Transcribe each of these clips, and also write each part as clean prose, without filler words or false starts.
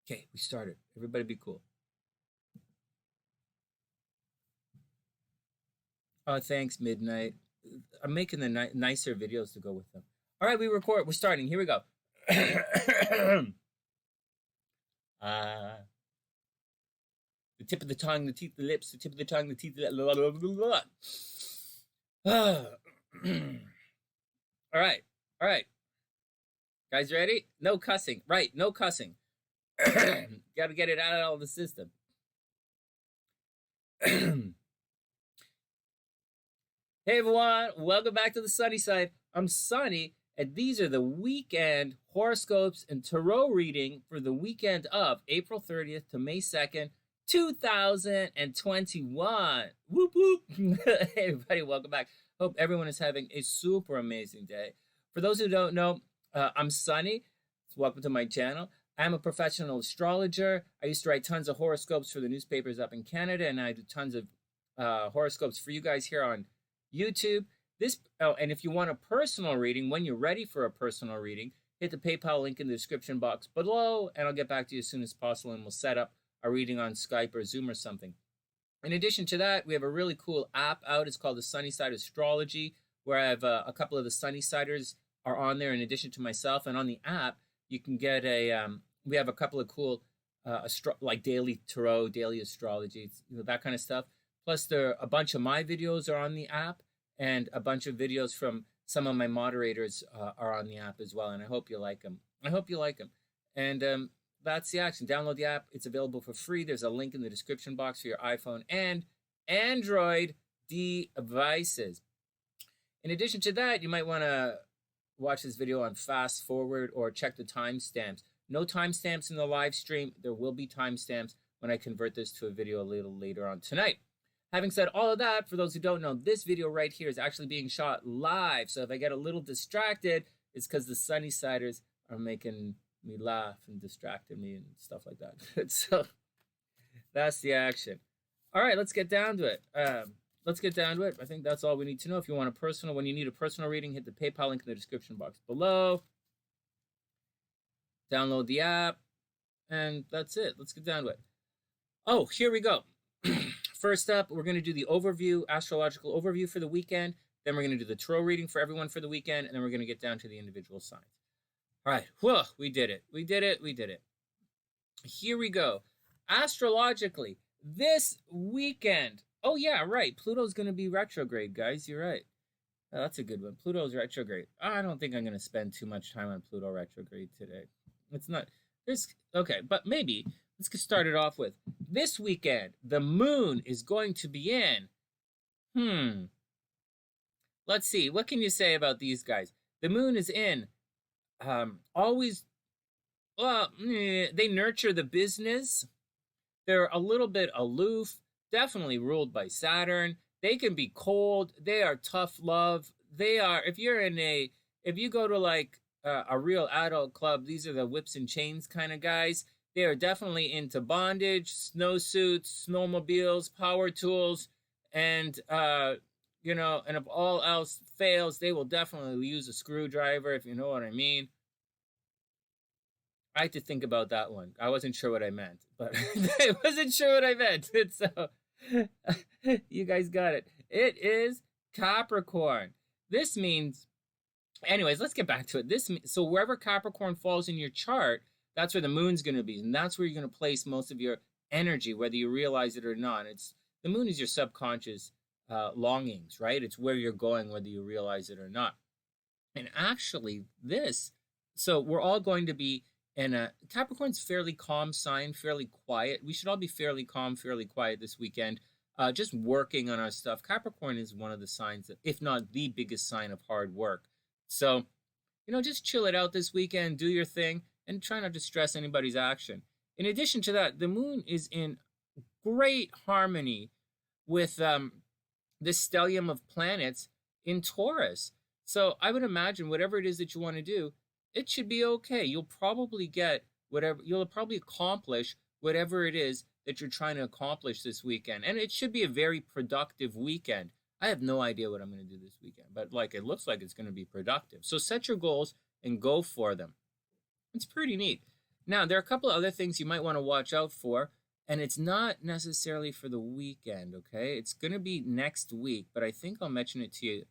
Okay, we started. Everybody be cool. Oh, thanks, Midnight. I'm making the nicer videos to go with them. All right, we record. We're starting. Here we go. The tip of the tongue, the teeth, the lips, the tip of the tongue, the teeth, the all right. All right. Guys ready? No cussing. Right, no cussing. Got to get it out of the system. Hey everyone, welcome back to the Sunny Side. I'm Sunny, and these are the weekend horoscopes and tarot reading for the weekend of April 30th to May 2nd, 2021. Whoop whoop. Hey everybody, welcome back. Hope everyone is having a super amazing day. For those who don't know, I'm Sunny. Welcome to my channel. I'm a professional astrologer. I used to write tons of horoscopes for the newspapers up in Canada, and I do tons of horoscopes for you guys here on YouTube. And if you want a personal reading, when you're ready for a personal reading, hit the PayPal link in the description box below, and I'll get back to you as soon as possible, and we'll set up a reading on Skype or Zoom or something. In addition to that, we have a really cool app out. It's called TheSunnySide Astrology, where I have a couple of the Sunnysiders are on there in addition to myself. And on the app, you can get we have a couple of cool like daily tarot, daily astrology, that kind of stuff. Plus, a bunch of my videos are on the app, and a bunch of videos from some of my moderators are on the app as well. And I hope you like them. And that's the action. Download the app. It's available for free. There's a link in the description box for your iPhone and Android devices. In addition to that, you might want to watch this video on fast forward or check the timestamps. No timestamps in the live stream. There will be timestamps when I convert this to a video a little later on tonight. Having said all of that, for those who don't know, this video right here is actually being shot live. So if I get a little distracted, it's because the Sunnysiders are making me laugh and distracting me and stuff like that. So that's the action. All right, let's get down to it. I think that's all we need to know. If you want when you need a personal reading, hit the PayPal link in the description box below. Download the app, and that's it. Let's get down to it. Oh, here we go. First up, we're going to do the astrological overview for the weekend. Then we're going to do the tarot reading for everyone for the weekend, and then we're going to get down to the individual signs. All right, whoa, we did it. Here we go. Astrologically, this weekend. Oh, yeah, right. Pluto's going to be retrograde, guys. You're right. Oh, that's a good one. Pluto's retrograde. I don't think I'm going to spend too much time on Pluto retrograde today. It's not. Okay, but maybe. Let's get started off with this weekend. The moon is going to be in. Let's see. What can you say about these guys? The moon is in. They nurture the business. They're a little bit aloof. Definitely ruled by Saturn. They can be cold. They are tough love. They are. If you go to like a real adult club, these are the whips and chains kind of guys. They are definitely into bondage, snowsuits, snowmobiles, power tools, and and if all else fails, they will definitely use a screwdriver, if you know what I mean. I had to think about that one. I wasn't sure what I meant, but So you guys got it. It is Capricorn. This means, anyways, let's get back to it. So wherever Capricorn falls in your chart, that's where the moon's going to be, and that's where you're going to place most of your energy, whether you realize it or not. The moon is your subconscious longings, right? It's where you're going, whether you realize it or not. And actually, so we're all going to be Capricorn's fairly calm sign, fairly quiet. We should all be fairly calm, fairly quiet this weekend, just working on our stuff. Capricorn is one of the signs that, if not the biggest sign of hard work. So, just chill it out this weekend, do your thing, and try not to stress anybody's action. In addition to that, the moon is in great harmony with this stellium of planets in Taurus. So I would imagine whatever it is that you want to do, it should be okay. You'll probably accomplish whatever it is that you're trying to accomplish this weekend. And it should be a very productive weekend. I have no idea what I'm going to do this weekend, but it looks like it's going to be productive. So set your goals and go for them. It's pretty neat. Now, there are a couple of other things you might want to watch out for, and it's not necessarily for the weekend, okay? It's going to be next week, but I think I'll mention it to you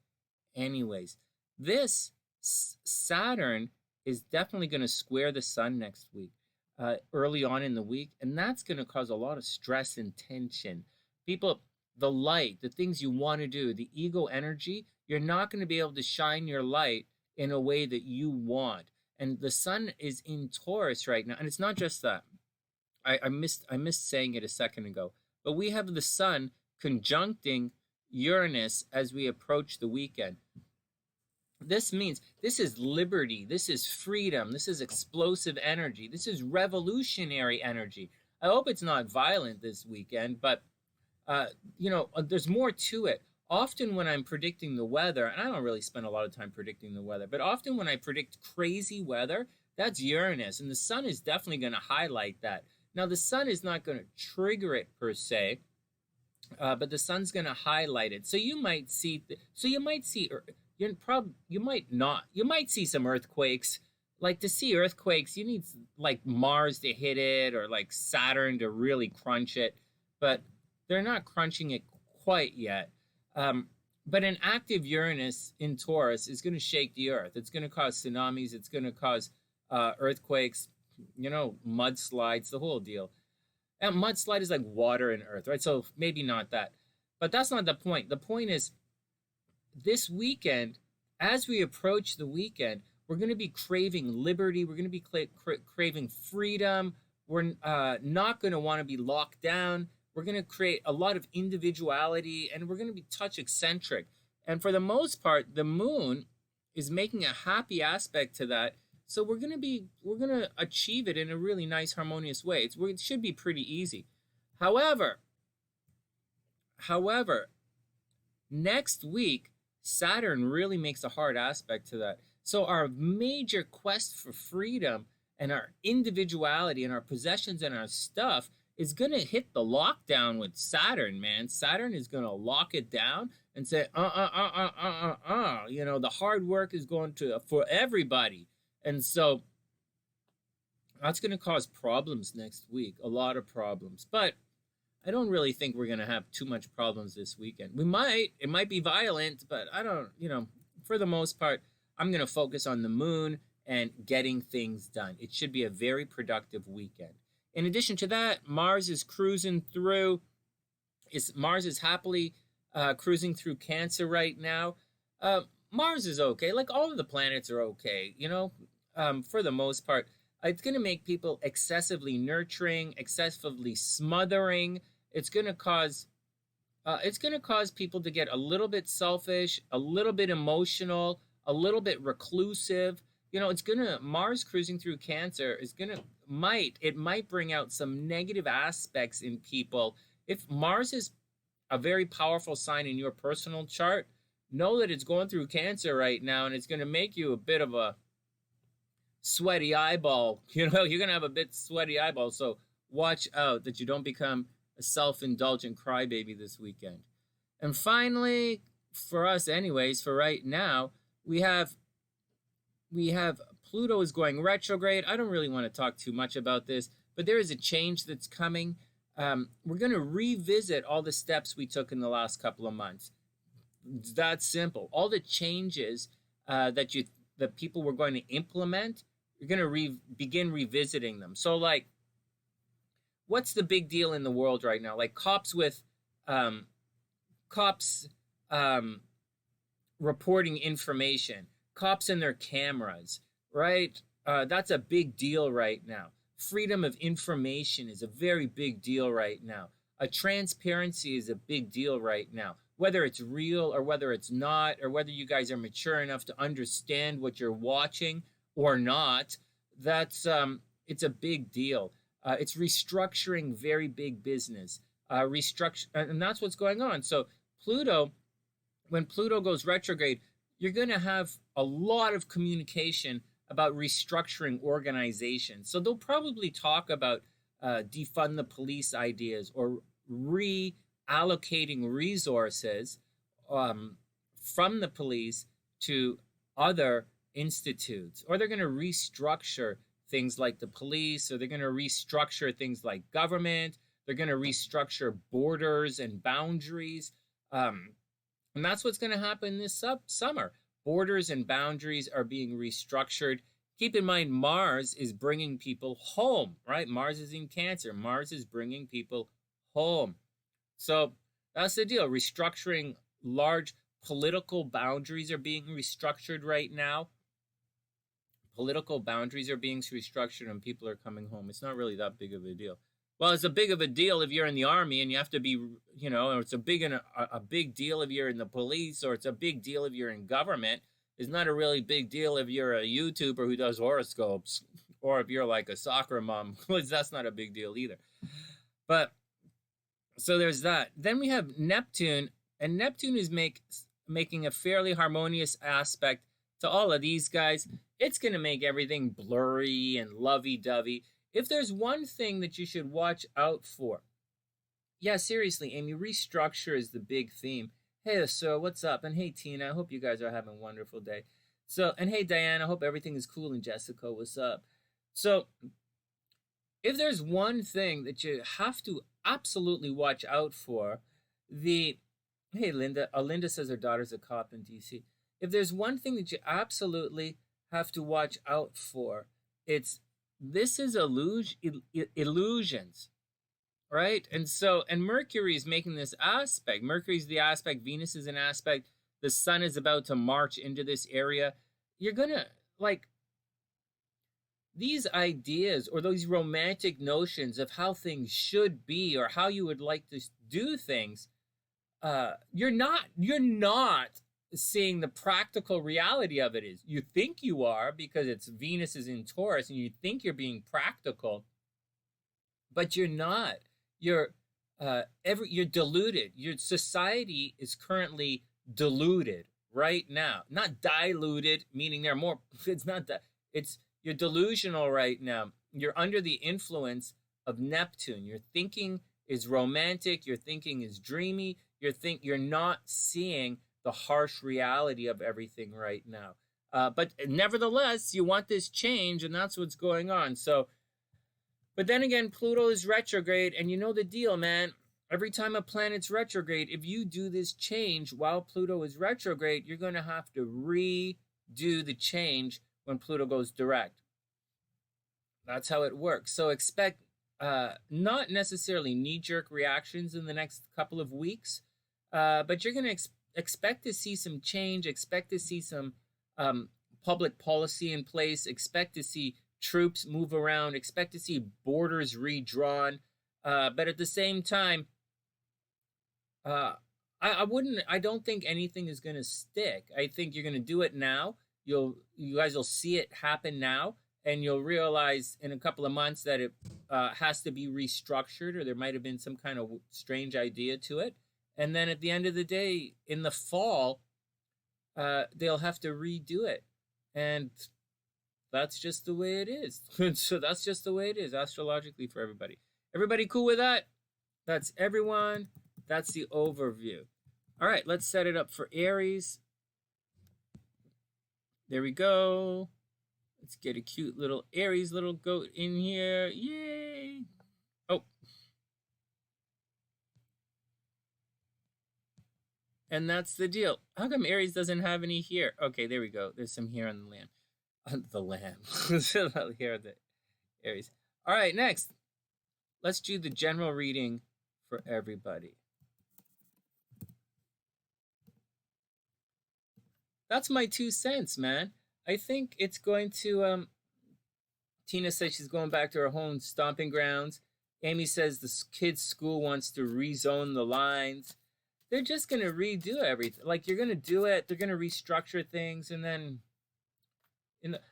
anyways. This Saturn is definitely going to square the sun next week, early on in the week, and that's going to cause a lot of stress and tension. People, the light, the things you want to do, the ego energy, you're not going to be able to shine your light in a way that you want. And the sun is in Taurus right now, and it's not just that. I missed saying it a second ago, but we have the sun conjuncting Uranus as we approach the weekend. This means this is liberty, this is freedom, this is explosive energy, this is revolutionary energy. I hope it's not violent this weekend, but there's more to it. Often when I'm predicting the weather, and I don't really spend a lot of time predicting the weather, but often when I predict crazy weather, that's Uranus, and the sun is definitely going to highlight that. Now, the sun is not going to trigger it per se, but the sun's going to highlight it. So you might see, you might see some earthquakes. Like, to see earthquakes, you need like Mars to hit it, or like Saturn to really crunch it, but they're not crunching it quite yet. But an active Uranus in Taurus is going to shake the earth. It's going to cause tsunamis. It's going to cause earthquakes, mudslides, the whole deal. And mudslide is like water in earth, right? So maybe not that. But that's not the point. The point is, this weekend, as we approach the weekend, we're going to be craving liberty. We're going to be craving freedom. We're not going to want to be locked down. We're going to create a lot of individuality, and we're going to be touch eccentric. And for the most part, the moon is making a happy aspect to that. So we're going to achieve it in a really nice, harmonious way. It should be pretty easy. However, next week, Saturn really makes a hard aspect to that. So our major quest for freedom and our individuality and our possessions and our stuff is going to hit the lockdown with Saturn, man. Saturn is going to lock it down and say, the hard work is going to, for everybody. And so that's going to cause problems next week, a lot of problems. But I don't really think we're going to have too much problems this weekend. It might be violent, but I don't, for the most part, I'm going to focus on the moon and getting things done. It should be a very productive weekend. In addition to that, Mars is cruising through. Mars is happily cruising through Cancer right now. Mars is okay. Like, all of the planets are okay, for the most part. It's going to make people excessively nurturing, excessively smothering. It's going to cause people to get a little bit selfish, a little bit emotional, a little bit reclusive. Mars cruising through Cancer might bring out some negative aspects in people. If Mars is a very powerful sign in your personal chart, know that it's going through Cancer right now, and it's going to make you a bit of a sweaty eyeball. You're going to have a bit sweaty eyeball, so watch out that you don't become a self-indulgent crybaby this weekend. And finally, for us anyways, for right now, we have Pluto is going retrograde. I don't really want to talk too much about this, but there is a change that's coming. We're going to revisit all the steps we took in the last couple of months. It's that simple. All the changes that people were going to implement, you're going to begin revisiting them. So, like, what's the big deal in the world right now? Like, cops reporting information, cops and their cameras, right? That's a big deal right now. Freedom of information is a very big deal right now. Transparency is a big deal right now. Whether it's real or whether it's not, or whether you guys are mature enough to understand what you're watching or not, it's a big deal. It's restructuring very big business. And that's what's going on. So when Pluto goes retrograde, you're going to have a lot of communication about restructuring organizations. So they'll probably talk about defund the police ideas, or reallocating resources from the police to other institutes, or they're going to restructure things like the police, or they're going to restructure things like government. They're going to restructure borders and boundaries. And that's what's going to happen this summer. Borders and boundaries are being restructured. Keep in mind, Mars is bringing people home, right? Mars is in Cancer. Mars is bringing people home. So that's the deal. Restructuring large political boundaries are being restructured right now. Political boundaries are being restructured and people are coming home. It's not really that big of a deal. Well, it's a big of a deal if you're in the army and you have to be, you know, or it's a big deal if you're in the police, or it's a big deal if you're in government. It's not a really big deal if you're a YouTuber who does horoscopes, or if you're like a soccer mom. That's not a big deal either. But so there's that. Then we have Neptune, and Neptune is making a fairly harmonious aspect to all of these guys. It's going to make everything blurry and lovey-dovey. If there's one thing that you should watch out for, yeah, seriously, Amy, restructure is the big theme. Hey, so what's up? And hey, Tina, I hope you guys are having a wonderful day. So, and hey, Diane, I hope everything is cool. And Jessica, what's up? So, if there's one thing that you have to absolutely watch out for, hey, Linda. Linda says her daughter's a cop in D.C. If there's one thing that you absolutely have to watch out for, this is illusions, right? And Mercury is making this aspect. Mercury's the aspect, Venus is an aspect, the sun is about to march into this area. You're gonna, like, these ideas or those romantic notions of how things should be or how you would like to do things, you're not seeing the practical reality of it. Is you think you are, because it's Venus is in Taurus and you think you're being practical, but you're not. You're deluded. Your society is currently deluded right now, not diluted, meaning they're more. It's not that. You're delusional right now. You're under the influence of Neptune. Your thinking is romantic. Your thinking is dreamy. You're not seeing the harsh reality of everything right now. But nevertheless, you want this change, and that's what's going on. So, but then again, Pluto is retrograde, and you know the deal, man. Every time a planet's retrograde, if you do this change while Pluto is retrograde, you're going to have to redo the change when Pluto goes direct. That's how it works. So expect not necessarily knee-jerk reactions in the next couple of weeks, but you're going to expect to see some change, expect to see some public policy in place, expect to see troops move around, expect to see borders redrawn. But at the same time, I don't think anything is going to stick. I think you're going to do it now. You guys will see it happen now, and you'll realize in a couple of months that it has to be restructured, or there might have been some kind of strange idea to it. And then at the end of the day, in the fall, they'll have to redo it. And that's just the way it is. So that's just the way it is astrologically for everybody. Everybody cool with that? That's everyone. That's the overview. All right, let's set it up for Aries. There we go. Let's get a cute little Aries little goat in here. Yay. Oh. And that's the deal. How come Aries doesn't have any here? Okay, there we go. There's some here on the lamb. The lamb. Here, the Aries. All right, next. Let's do the general reading for everybody. That's my 2 cents, man. I think it's going to... Tina says she's going back to her home stomping grounds. Amy says the kids' school wants to rezone the lines. They're just going to redo everything. Like, you're going to do it. They're going to restructure things. And then...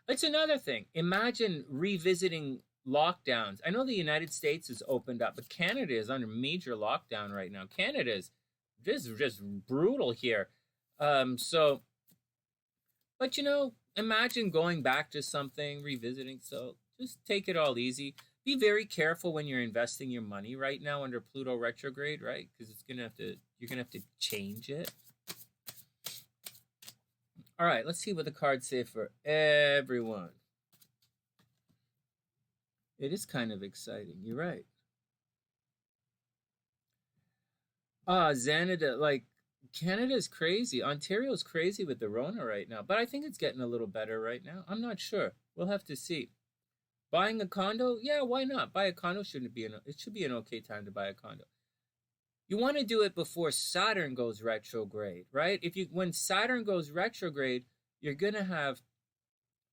It's another thing. Imagine revisiting lockdowns. I know the United States has opened up, but Canada is under major lockdown right now. Canada is just brutal here. But you know, imagine going back to something, revisiting. So just take it all easy. Be very careful when you're investing your money right now under Pluto retrograde, right? Because you're gonna have to change it. All right, let's see what the cards say for everyone. It is kind of exciting. You're right. Canada, like Canada's crazy. Ontario's crazy with the Rona right now, but I think it's getting a little better right now. I'm not sure. We'll have to see. Buying a condo, yeah, why not? Buy a condo shouldn't be it should be an okay time to buy a condo. You want to do it before Saturn goes retrograde, right? When Saturn goes retrograde, you're gonna have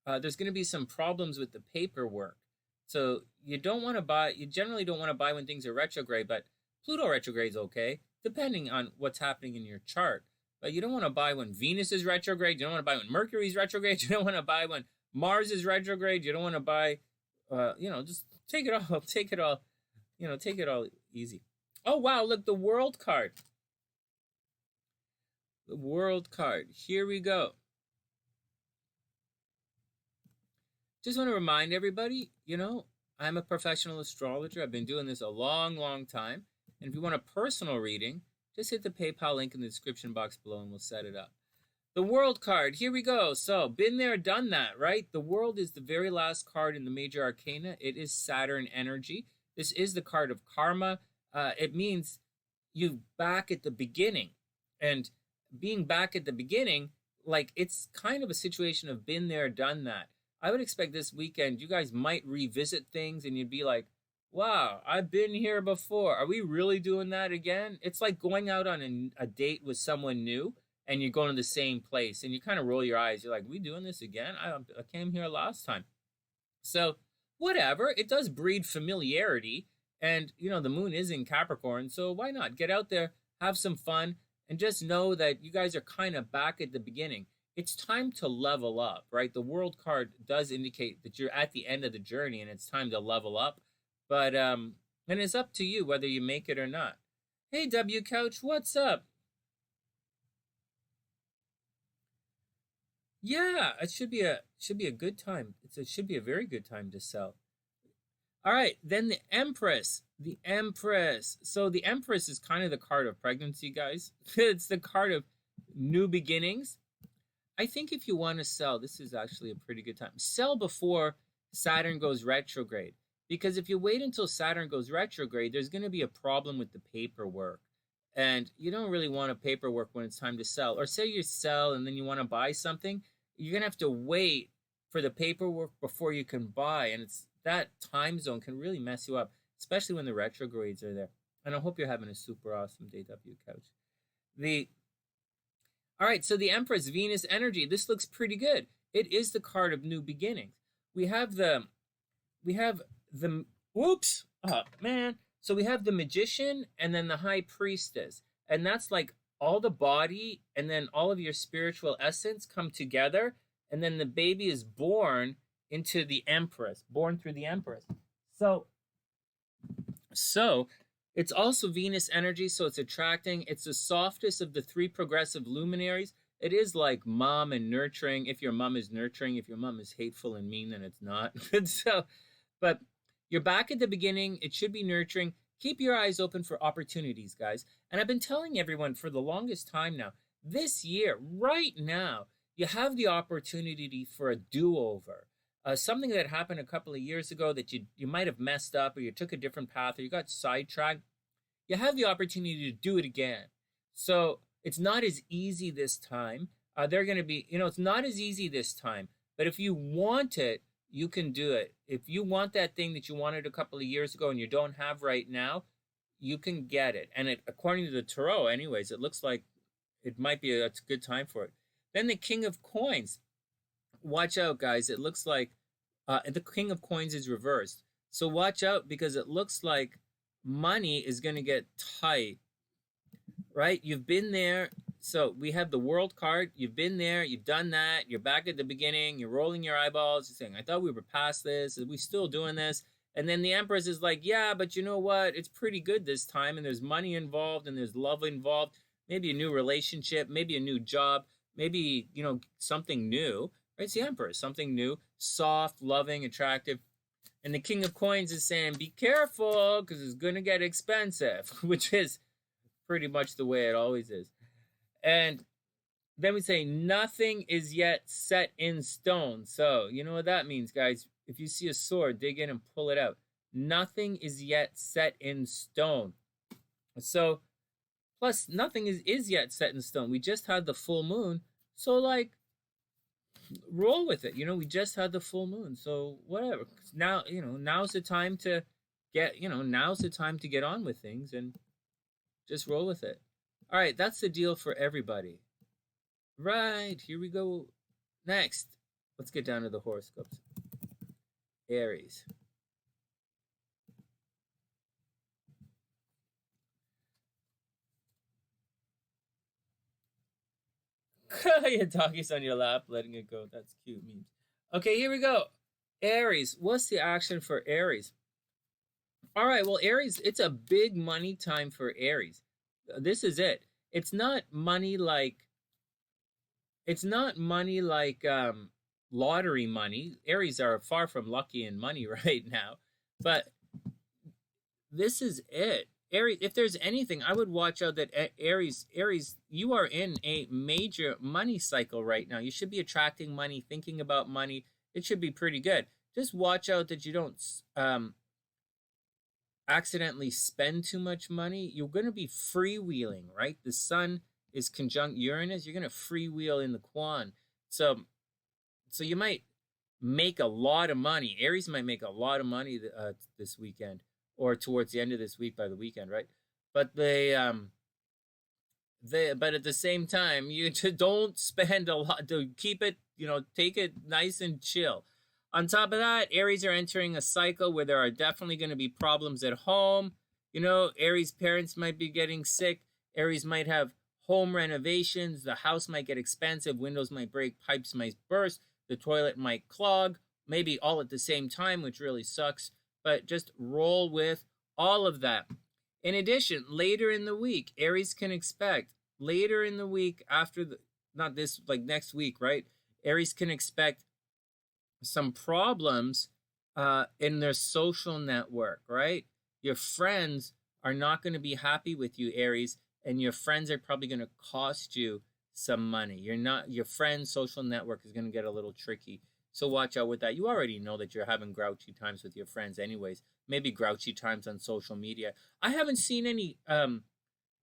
there's gonna be some problems with the paperwork. So you generally don't want to buy when things are retrograde, but Pluto retrograde's okay, depending on what's happening in your chart. But you don't want to buy when Venus is retrograde. You don't want to buy when Mercury's retrograde. You don't want to buy when Mars is retrograde. You don't want to buy, just take it all, take it all, take it all easy. Oh, wow, look, the World card. The World card. Here we go. Just want to remind everybody, I'm a professional astrologer. I've been doing this a long, long time. And if you want a personal reading, just hit the PayPal link in the description box below and we'll set it up. The World card, here we go. So, been there, done that, right? The World is the very last card in the major arcana. It is Saturn energy. This is the card of karma. It means you back at the beginning. And being back at the beginning, like, it's kind of a situation of been there, done that. I would expect this weekend you guys might revisit things and you'd be like, wow, I've been here before. Are we really doing that again? It's like going out on a date with someone new and you're going to the same place and you kind of roll your eyes. You're like, we doing this again? I came here last time. So whatever, it does breed familiarity. And, the moon is in Capricorn. So why not get out there, have some fun, and just know that you guys are kind of back at the beginning. It's time to level up, right? The World card does indicate that you're at the end of the journey and it's time to level up. But, and it's up to you whether you make it or not. Hey, W Couch, what's up? Yeah, it should be a good time. It should be a very good time to sell. All right, then the Empress. The Empress. So the Empress is kind of the card of pregnancy, guys. It's the card of new beginnings. I think if you want to sell, this is actually a pretty good time. Sell before Saturn goes retrograde. Because if you wait until Saturn goes retrograde, there's going to be a problem with the paperwork. And you don't really want a paperwork when it's time to sell. Or say you sell and then you want to buy something, you're going to have to wait for the paperwork before you can buy. And that time zone can really mess you up, especially when the retrogrades are there. And I hope you're having a super awesome day, W Couch. All right, so the Empress, Venus energy, this looks pretty good. It is the card of new beginnings. We have the whoops, oh man. So we have the Magician and then the High Priestess. And that's like all the body and then all of your spiritual essence come together. And then the baby is born into the Empress, born through the Empress. So it's also Venus energy, so it's attracting. It's the softest of the three progressive luminaries. It is like mom and nurturing. If your mom is nurturing, if your mom is hateful and mean, then it's not. But you're back at the beginning. It should be nurturing. Keep your eyes open for opportunities, guys. And I've been telling everyone for the longest time now, this year, right now, you have the opportunity for a do-over. Something that happened a couple of years ago that you might have messed up or you took a different path or you got sidetracked. You have the opportunity to do it again. So it's not as easy this time. They're going to be, it's not as easy this time. But if you want it, you can do it. If you want that thing that you wanted a couple of years ago and you don't have right now, you can get it. And according to the Tarot, anyways, it looks like it might be a good time for it. Then the King of Coins. Watch out, guys. It looks like the King of Coins is reversed. So watch out because it looks like money is going to get tight, right? You've been there. So we have the World card. You've been there. You've done that. You're back at the beginning. You're rolling your eyeballs. You're saying, I thought we were past this. Are we still doing this? And then the Empress is like, yeah, but you know what? It's pretty good this time. And there's money involved and there's love involved. Maybe a new relationship. Maybe a new job. Maybe, something new. Right? It's the Empress. Something new. Soft, loving, attractive. And the King of Coins is saying, be careful because it's going to get expensive, which is pretty much the way it always is. And then we say, nothing is yet set in stone. So, you know what that means, guys? If you see a sword, dig in and pull it out. Nothing is yet set in stone. So, plus, nothing is yet set in stone. We just had the full moon. So, like, roll with it. We just had the full moon. So, whatever. Now, now's the time to now's the time to get on with things and just roll with it. All right, that's the deal for everybody. Right, here we go. Next, let's get down to the horoscopes. Aries. Your doggy's on your lap, letting it go. That's cute memes. Okay, here we go. Aries. What's the action for Aries? All right, well, Aries, it's a big money time for Aries. This is it. It's not money like lottery money. Aries are far from lucky in money right now. But this is it. Aries, if there's anything, I would watch out that Aries, you are in a major money cycle right now. You should be attracting money, thinking about money. It should be pretty good. Just watch out that you don't accidentally spend too much money. You're going to be freewheeling, right? The sun is conjunct Uranus. You're going to freewheel in the Quan. So you might make a lot of money. Aries might make a lot of money this weekend, or towards the end of this week, by the weekend, right? But but at the same time, you don't spend a lot. To keep it, take it nice and chill. On top of that, Aries are entering a cycle where there are definitely going to be problems at home. Aries parents might be getting sick. Aries might have home renovations. The house might get expensive. Windows might break. Pipes might burst. The toilet might clog. Maybe all at the same time, which really sucks. But just roll with all of that. In addition, later in the week, Aries can expect, later in the week after not this, like next week, right? Aries can expect some problems in their social network, right? Your friends are not going to be happy with you, Aries, and your friends are probably going to cost you some money. Your friend's social network is going to get a little tricky. So watch out with that. You already know that you're having grouchy times with your friends anyways. Maybe grouchy times on social media. I haven't seen any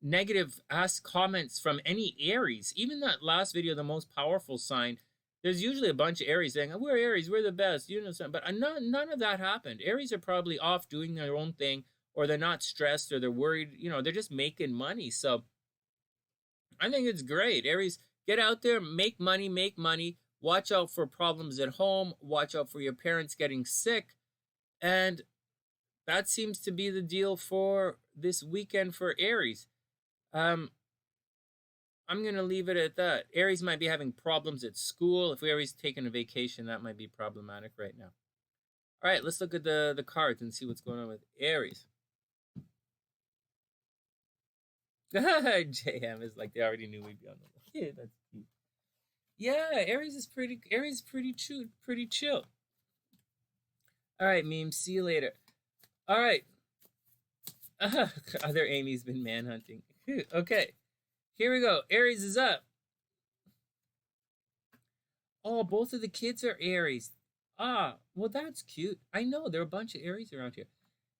negative comments from any Aries. Even that last video, the most powerful sign, there's usually a bunch of Aries saying, we're Aries, we're the best, but none of that happened. Aries are probably off doing their own thing, or they're not stressed, or they're worried, they're just making money. So I think it's great. Aries, get out there, make money, watch out for problems at home, watch out for your parents getting sick, and that seems to be the deal for this weekend for Aries. I'm going to leave it at that. Aries might be having problems at school. If Aries taking a vacation, that might be problematic right now. All right, let's look at the cards and see what's going on with Aries. JM is like they already knew we'd be on the yeah, that's cute. Yeah, Aries is pretty chill. All right, meme, see you later. All right. Other Amy's been manhunting. Okay. Here we go. Aries is up. Oh, both of the kids are Aries. Ah, well, that's cute. I know, there are a bunch of Aries around here.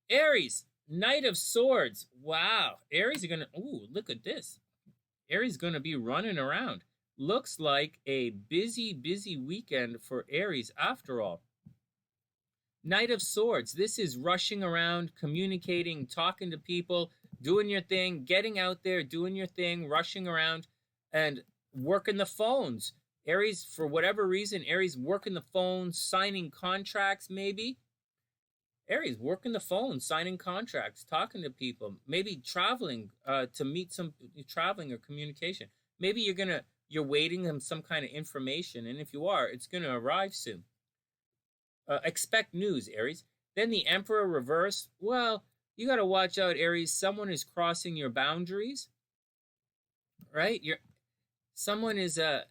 Aries, Knight of Swords. Wow. Aries are going to... Ooh, look at this. Aries is going to be running around. Looks like a busy weekend for Aries after all. Knight of Swords. This is rushing around, communicating, talking to people, doing your thing, getting out there, doing your thing, rushing around, and working the phones. Aries, for whatever reason, Aries working the phones, signing contracts maybe. Aries working the phone, signing contracts, talking to people, maybe traveling to meet some traveling or communication. Maybe you're waiting on some kind of information, and if you are, it's going to arrive soon. Expect news, Aries. Then the Emperor reverse. Well, you got to watch out, Aries. Someone is crossing your boundaries, right? Someone is the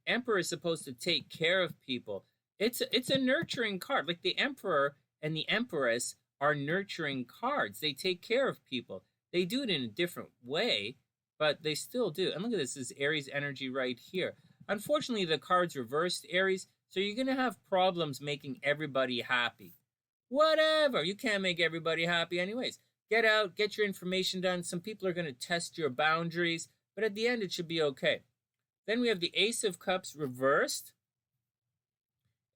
Emperor is supposed to take care of people. It's a nurturing card. Like the Emperor and the Empress are nurturing cards. They take care of people. They do it in a different way, but they still do. And look at this. This is Aries energy right here. Unfortunately, the card's reversed, Aries. So you're going to have problems making everybody happy. Whatever. You can't make everybody happy anyways. Get out, get your information done. Some people are going to test your boundaries, but at the end, it should be okay. Then we have the Ace of Cups reversed.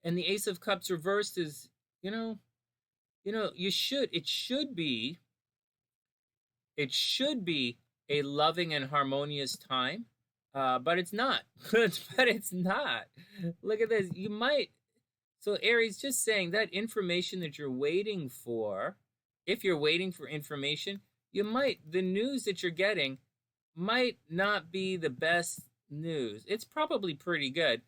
And the Ace of Cups reversed is, it should be a loving and harmonious time, but it's not. But it's not. Look at this. So Aries, just saying that information that you're waiting for, if you're waiting for information, the news that you're getting might not be the best news. It's probably pretty good.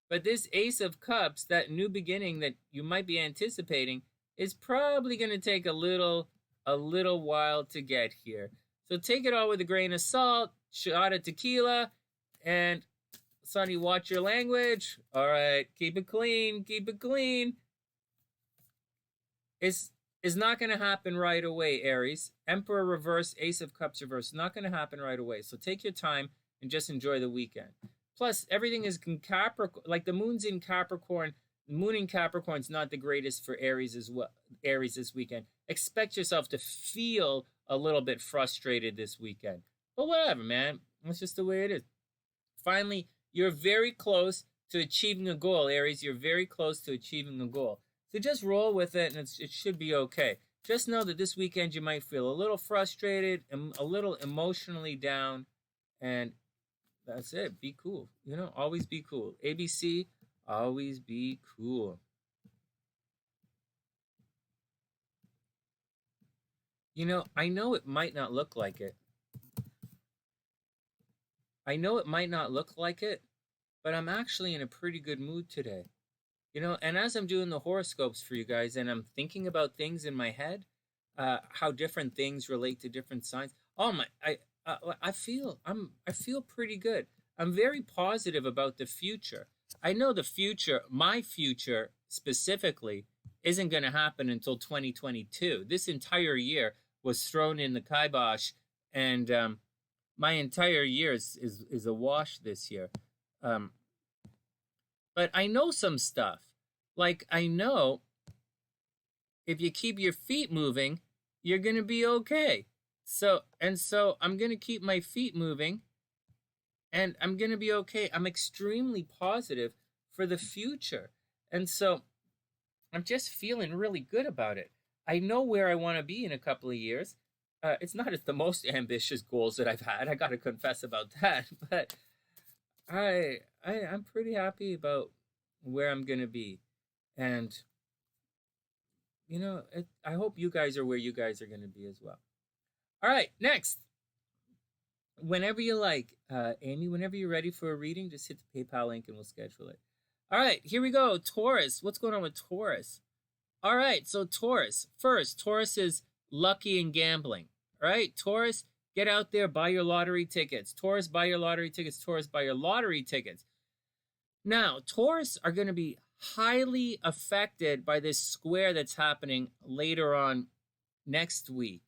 But this Ace of Cups, that new beginning that you might be anticipating, is probably going to take a little while to get here. So take it all with a grain of salt, shot of tequila, and Sonny, watch your language. All right, keep it clean. It's not going to happen right away, Aries. Emperor reverse, Ace of Cups reverse. Not going to happen right away. So take your time and just enjoy the weekend. Plus, everything is in Capricorn. Like the moon's in Capricorn. The moon in Capricorn's not the greatest for Aries as well. Aries this weekend. Expect yourself to feel a little bit frustrated this weekend. But whatever, man. That's just the way it is. Finally, you're very close to achieving a goal, Aries. You're very close to achieving a goal. So just roll with it, and it should be okay. Just know that this weekend you might feel a little frustrated and a little emotionally down, and that's it. Be cool. Always be cool. ABC, always be cool. I know it might not look like it. But I'm actually in a pretty good mood today. And as I'm doing the horoscopes for you guys and I'm thinking about things in my head, how different things relate to different signs. I feel pretty good. I'm very positive about the future. I know the future, my future specifically, isn't going to happen until 2022. This entire year was thrown in the kibosh, and my entire year is a wash this year. But I know some stuff. Like, I know if you keep your feet moving, you're going to be okay. So I'm going to keep my feet moving, and I'm going to be okay. I'm extremely positive for the future. And so I'm just feeling really good about it. I know where I want to be in a couple of years. It's not the most ambitious goals that I've had. I got to confess about that. But I'm pretty happy about where I'm going to be. And, I hope you guys are where you guys are going to be as well. All right, next. Whenever you like, Amy, whenever you're ready for a reading, just hit the PayPal link and we'll schedule it. All right, here we go. Taurus. What's going on with Taurus? All right, so Taurus. First, Taurus is lucky in gambling. All right, Taurus, get out there, buy your lottery tickets. Taurus, buy your lottery tickets. Taurus, buy your lottery tickets. Now, Taurus are going to be highly affected by this square that's happening later on next week.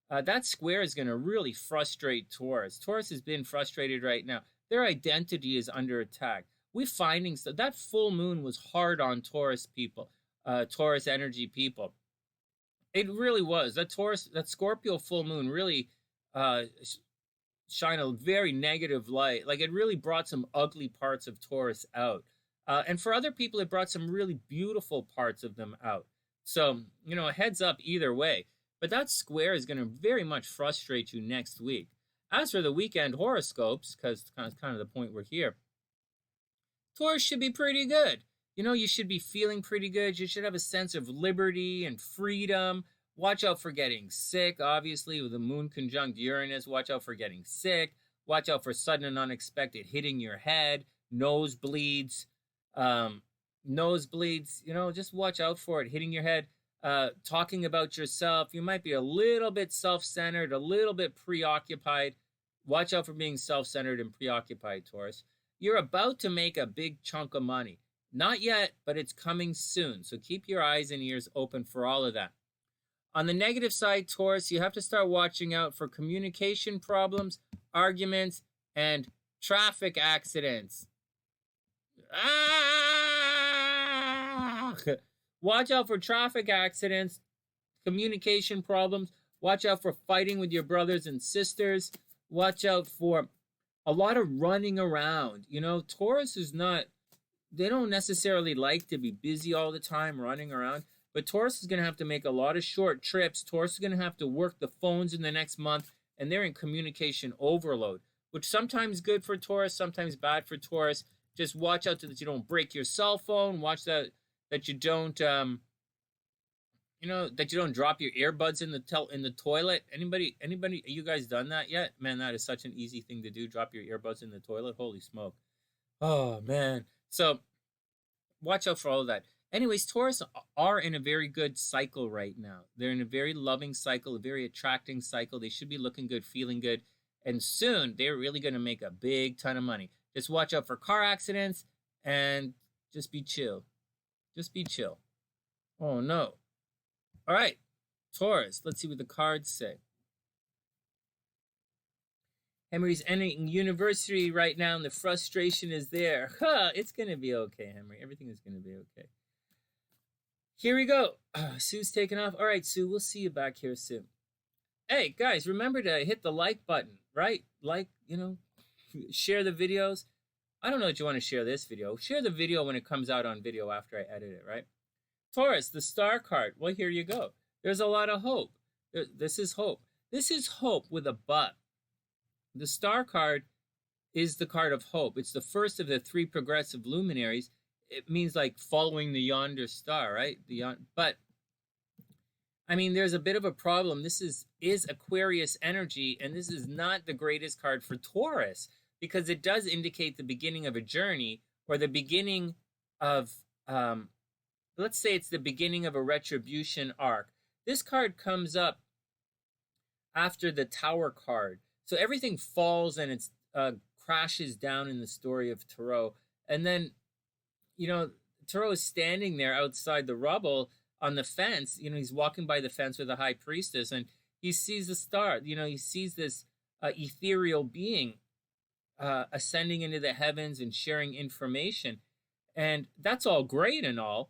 That square is going to really frustrate Taurus. Taurus has been frustrated right now. Their identity is under attack. We're finding that full moon was hard on Taurus people, Taurus energy people. It really was. That Scorpio full moon really shine a very negative light. Like, it really brought some ugly parts of Taurus out. And for other people, it brought some really beautiful parts of them out. So, a heads up either way. But that square is going to very much frustrate you next week. As for the weekend horoscopes, because it's kind of the point we're here, Taurus should be pretty good. You should be feeling pretty good. You should have a sense of liberty and freedom. Watch out for getting sick, obviously, with the moon conjunct Uranus. Watch out for getting sick. Watch out for sudden and unexpected hitting your head, nosebleeds. Just watch out for it, hitting your head. Talking about yourself. You might be a little bit self-centered, a little bit preoccupied. Watch out for being self-centered and preoccupied, Taurus. You're about to make a big chunk of money. Not yet, but it's coming soon. So keep your eyes and ears open for all of that. On the negative side, Taurus, you have to start watching out for communication problems, arguments, and traffic accidents. Ah! Watch out for traffic accidents, communication problems. Watch out for fighting with your brothers and sisters. Watch out for a lot of running around. You know, Taurus is not, they don't necessarily like to be busy all the time running around, but Taurus is going to have to make a lot of short trips. Taurus is going to have to work the phones in the next month, and they're in communication overload, which sometimes good for Taurus, sometimes bad for Taurus. Just watch out that you don't break your cell phone. Watch that you don't that you don't drop your earbuds in the toilet. Anybody you guys done that yet? Man, that is such an easy thing to do. Drop your earbuds in the toilet. Holy smoke. Oh man. So watch out for all of that. Anyways, Taurus are in a very good cycle right now. They're in a very loving cycle, a very attracting cycle. They should be looking good, feeling good, and soon they're really going to make a big ton of money. Just watch out for car accidents and just be chill. Just be chill. Oh no. All right, Taurus, let's see what the cards say. Henry's entering university right now, and the frustration is there. It's going to be okay, Henry. Everything is going to be okay. Here we go. Sue's taking off. All right, Sue, we'll see you back here soon. Hey, guys, remember to hit the like button, right? Like, share the videos. I don't know if you want to share this video. Share the video when it comes out on video after I edit it, right? Taurus, the star card. Well, here you go. There's a lot of hope. This is hope. This is hope with a but. The star card is the card of hope. It's the first of the 3 progressive luminaries. It means like following the yonder star, right? But I mean, there's a bit of a problem. This is Aquarius energy, and this is not the greatest card for Taurus because it does indicate the beginning of a journey or the beginning of let's say it's the beginning of a retribution arc. This card comes up after the Tower card. So everything falls and it crashes down in the story of Tarot. And then, Tarot is standing there outside the rubble on the fence. He's walking by the fence with the High Priestess, and he sees the star. He sees this ethereal being ascending into the heavens and sharing information. And that's all great and all.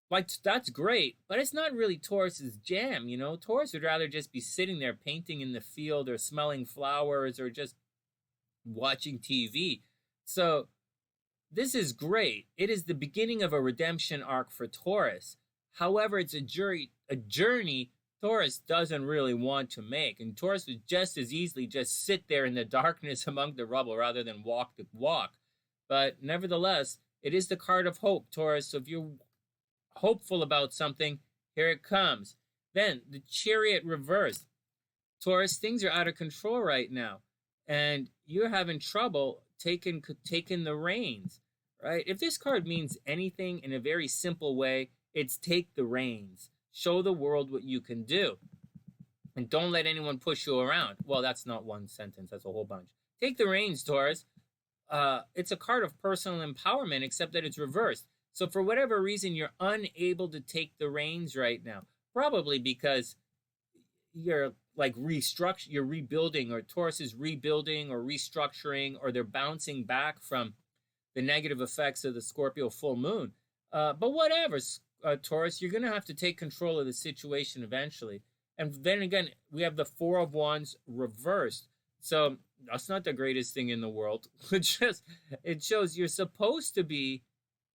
Like, that's great, but it's not really Taurus's jam, Taurus would rather just be sitting there painting in the field or smelling flowers or just watching TV. So this is great. It is the beginning of a redemption arc for Taurus. However, it's a journey Taurus doesn't really want to make. And Taurus would just as easily just sit there in the darkness among the rubble rather than walk the walk. But nevertheless, it is the card of hope, Taurus. So if you're hopeful about something, here it comes. Then the Chariot reversed. Taurus, things are out of control right now, and you're having trouble taking the reins, right? If this card means anything in a very simple way, it's take the reins. Show the world what you can do, and don't let anyone push you around. Well, that's not one sentence, that's a whole bunch. Take the reins, Taurus. It's a card of personal empowerment, except that it's reversed. So for whatever reason, you're unable to take the reins right now. Probably because you're like you're rebuilding, or Taurus is rebuilding or restructuring, or they're bouncing back from the negative effects of the Scorpio full moon. But whatever, Taurus, you're going to have to take control of the situation eventually. And then again, we have the 4 of Wands reversed. So that's not the greatest thing in the world. It shows you're supposed to be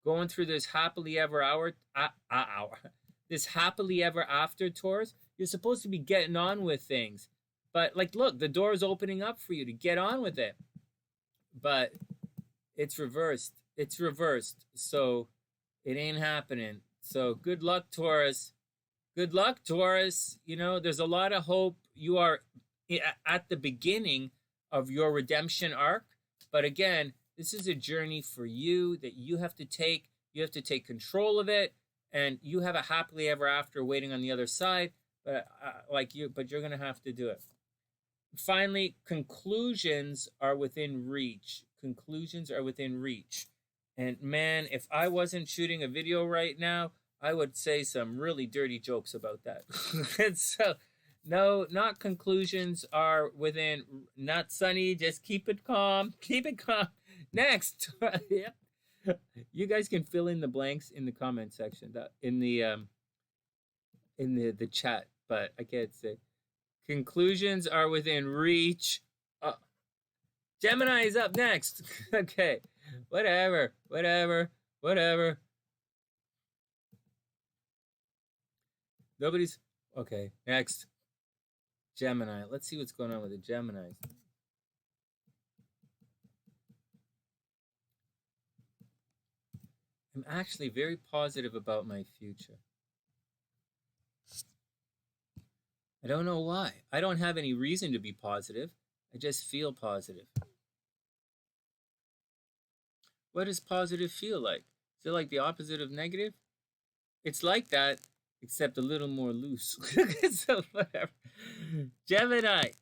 going through this happily ever after, Taurus. You're supposed to be getting on with things. But like, look, the door is opening up for you to get on with it. But it's reversed. It's reversed. So it ain't happening. So good luck, Taurus. Good luck, Taurus. There's a lot of hope. You are at the beginning of your redemption arc. But again, this is a journey for you that you have to take. You have to take control of it, and you have a happily ever after waiting on the other side. But you're going to have to do it. Finally, conclusions are within reach. Conclusions are within reach. And man, if I wasn't shooting a video right now, I would say some really dirty jokes about that. And so, no, not conclusions are within, not Sunny, just keep it calm. Keep it calm. Next. Yep. You guys can fill in the blanks in the comment section, in the chat, but I can't say. Conclusions are within reach. Gemini is up next. Okay. Whatever. Nobody's okay. Next. Gemini. Let's see what's going on with the Geminis. I'm actually very positive about my future. I don't know why. I don't have any reason to be positive. I just feel positive. What does positive feel like? Is it like the opposite of negative? It's like that, except a little more loose. So whatever. Gemini.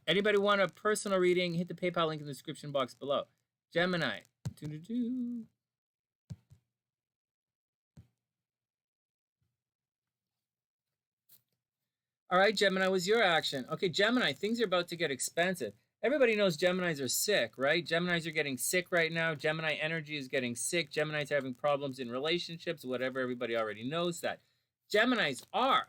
Anybody want a personal reading? Hit the PayPal link in the description box below. Gemini. Doo-doo-doo. All right, Gemini, was your action? Okay, Gemini, things are about to get expensive. Everybody knows Geminis are sick, right? Geminis are getting sick right now. Gemini energy is getting sick. Geminis are having problems in relationships, whatever. Everybody already knows that. Geminis are,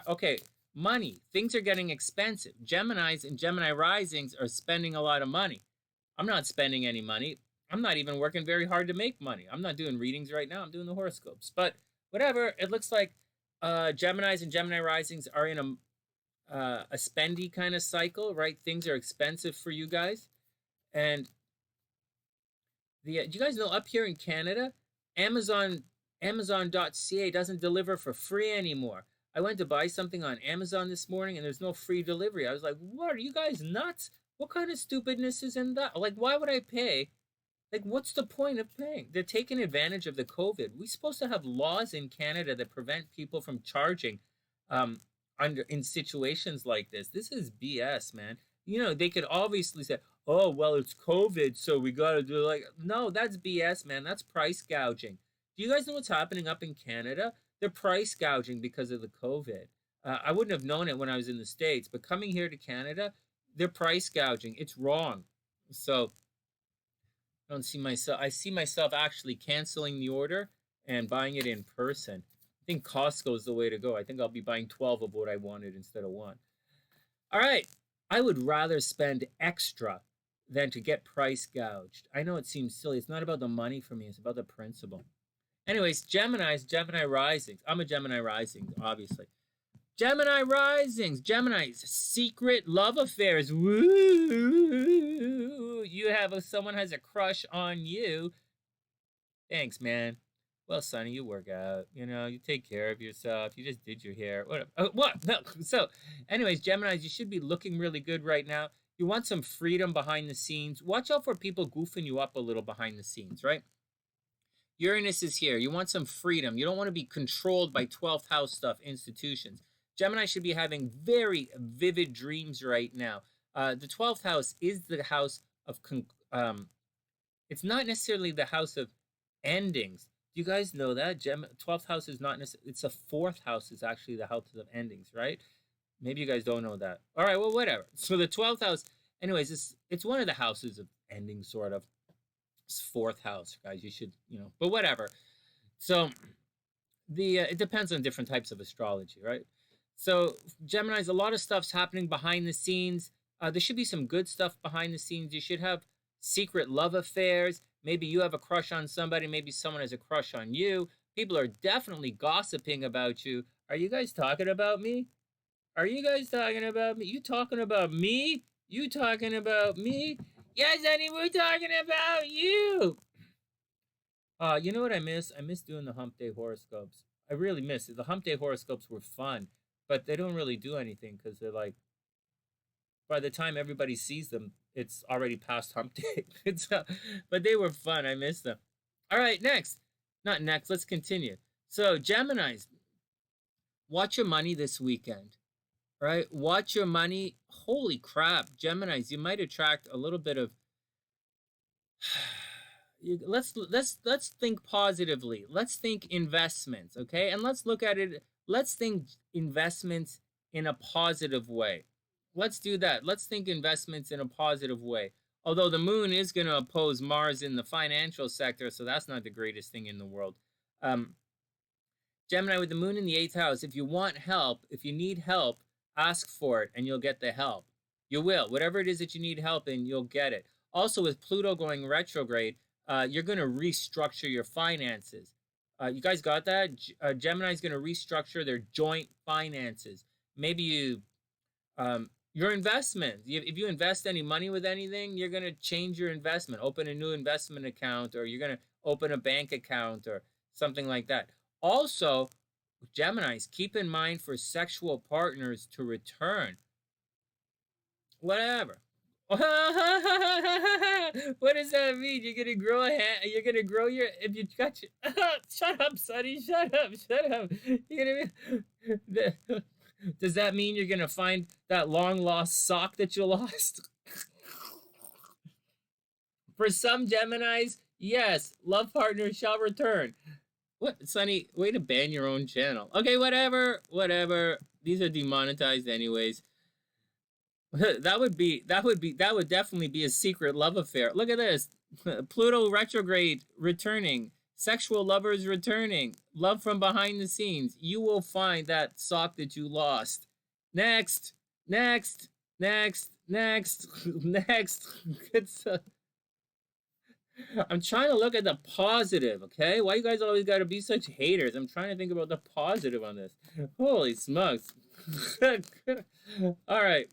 okay, money. Things are getting expensive. Geminis and Gemini risings are spending a lot of money. I'm not spending any money. I'm not even working very hard to make money. I'm not doing readings right now. I'm doing the horoscopes. But whatever, it looks like Geminis and Gemini risings are in a spendy kind of cycle, right? Things are expensive for you guys. And do you guys know up here in Canada, Amazon.ca doesn't deliver for free anymore. I went to buy something on Amazon this morning and there's no free delivery. I was like, what, are you guys nuts? What kind of stupidness is in that? Like, why would I pay? Like, what's the point of paying? They're taking advantage of the COVID. We're supposed to have laws in Canada that prevent people from charging in situations like this. This is BS, man. You know, they could obviously say, oh, well, it's COVID, so we got to do like, no, that's BS, man. That's price gouging. Do you guys know what's happening up in Canada? They're price gouging because of the COVID. I wouldn't have known it when I was in the States, but coming here to Canada, they're price gouging. It's wrong. So I don't see myself, I see myself actually canceling the order and buying it in person. I think Costco is the way to go. I think I'll be buying 12 of what I wanted instead of one. All right. I would rather spend extra than to get price gouged. I know it seems silly. It's not about the money for me. It's about the principle. Anyways, Geminis, Gemini risings. I'm a Gemini rising, obviously. Gemini risings. Gemini's secret love affairs. Woo! You have someone has a crush on you. Thanks, man. Well, Sonny, you work out. You know, you take care of yourself. You just did your hair. What? No. So, anyways, Geminis, you should be looking really good right now. You want some freedom behind the scenes. Watch out for people goofing you up a little behind the scenes, right? Uranus is here. You want some freedom. You don't want to be controlled by 12th house stuff, institutions. Gemini should be having very vivid dreams right now. The 12th house is the house of, it's not necessarily the house of endings. Do you guys know that? 12th house is not necessarily, it's the 4th house is actually the house of endings, right? Maybe you guys don't know that. All right, well, whatever. So the 12th house, anyways, it's one of the houses of endings, sort of. It's 4th house, guys. You should, you know, but whatever. So it depends on different types of astrology, right? So Gemini's, a lot of stuff's happening behind the scenes. There should be some good stuff behind the scenes. You should have secret love affairs. Maybe you have a crush on somebody. Maybe someone has a crush on you. People are definitely gossiping about you. Are you guys talking about me? Are you guys talking about me? You talking about me? You talking about me? Yes, honey, we're talking about you. You know what I miss? I miss doing the hump day horoscopes. I really miss it. The hump day horoscopes were fun, but they don't really do anything because they're like, by the time everybody sees them, it's already past hump day. But they were fun. I miss them. All right, next. Not next. Let's continue. So, Geminis, watch your money this weekend. Right? Watch your money. Holy crap, Geminis, you might attract a little bit of let's think positively. Let's think investments, okay? And let's look at it. Let's think investments in a positive way. Let's do that. Let's think investments in a positive way. Although the moon is going to oppose Mars in the financial sector, so that's not the greatest thing in the world. Gemini, with the moon in the 8th house, if you want help, if you need help, ask for it and you'll get the help. You will. Whatever it is that you need help in, you'll get it. Also, with Pluto going retrograde, you're going to restructure your finances. You guys got that? Gemini is going to restructure their joint finances. Maybe your investment. If you invest any money with anything, you're going to change your investment, open a new investment account, or you're going to open a bank account or something like that. Also, Geminis, keep in mind for sexual partners to return. Whatever. What does that mean? You're gonna grow a hand. You're gonna grow your. If you got your. Shut up, Sonny. Shut up. Shut up. You're gonna. Does that mean you're gonna find that long lost sock that you lost? For some Geminis, yes, love partner shall return. What, Sonny? Way to ban your own channel. Okay, whatever. These are demonetized anyways. That would definitely be a secret love affair. Look at this. Pluto retrograde returning. Sexual lovers returning. Love from behind the scenes. You will find that sock that you lost. Next. It's, I'm trying to look at the positive, okay? Why you guys always got to be such haters? I'm trying to think about the positive on this. Holy smokes. All right.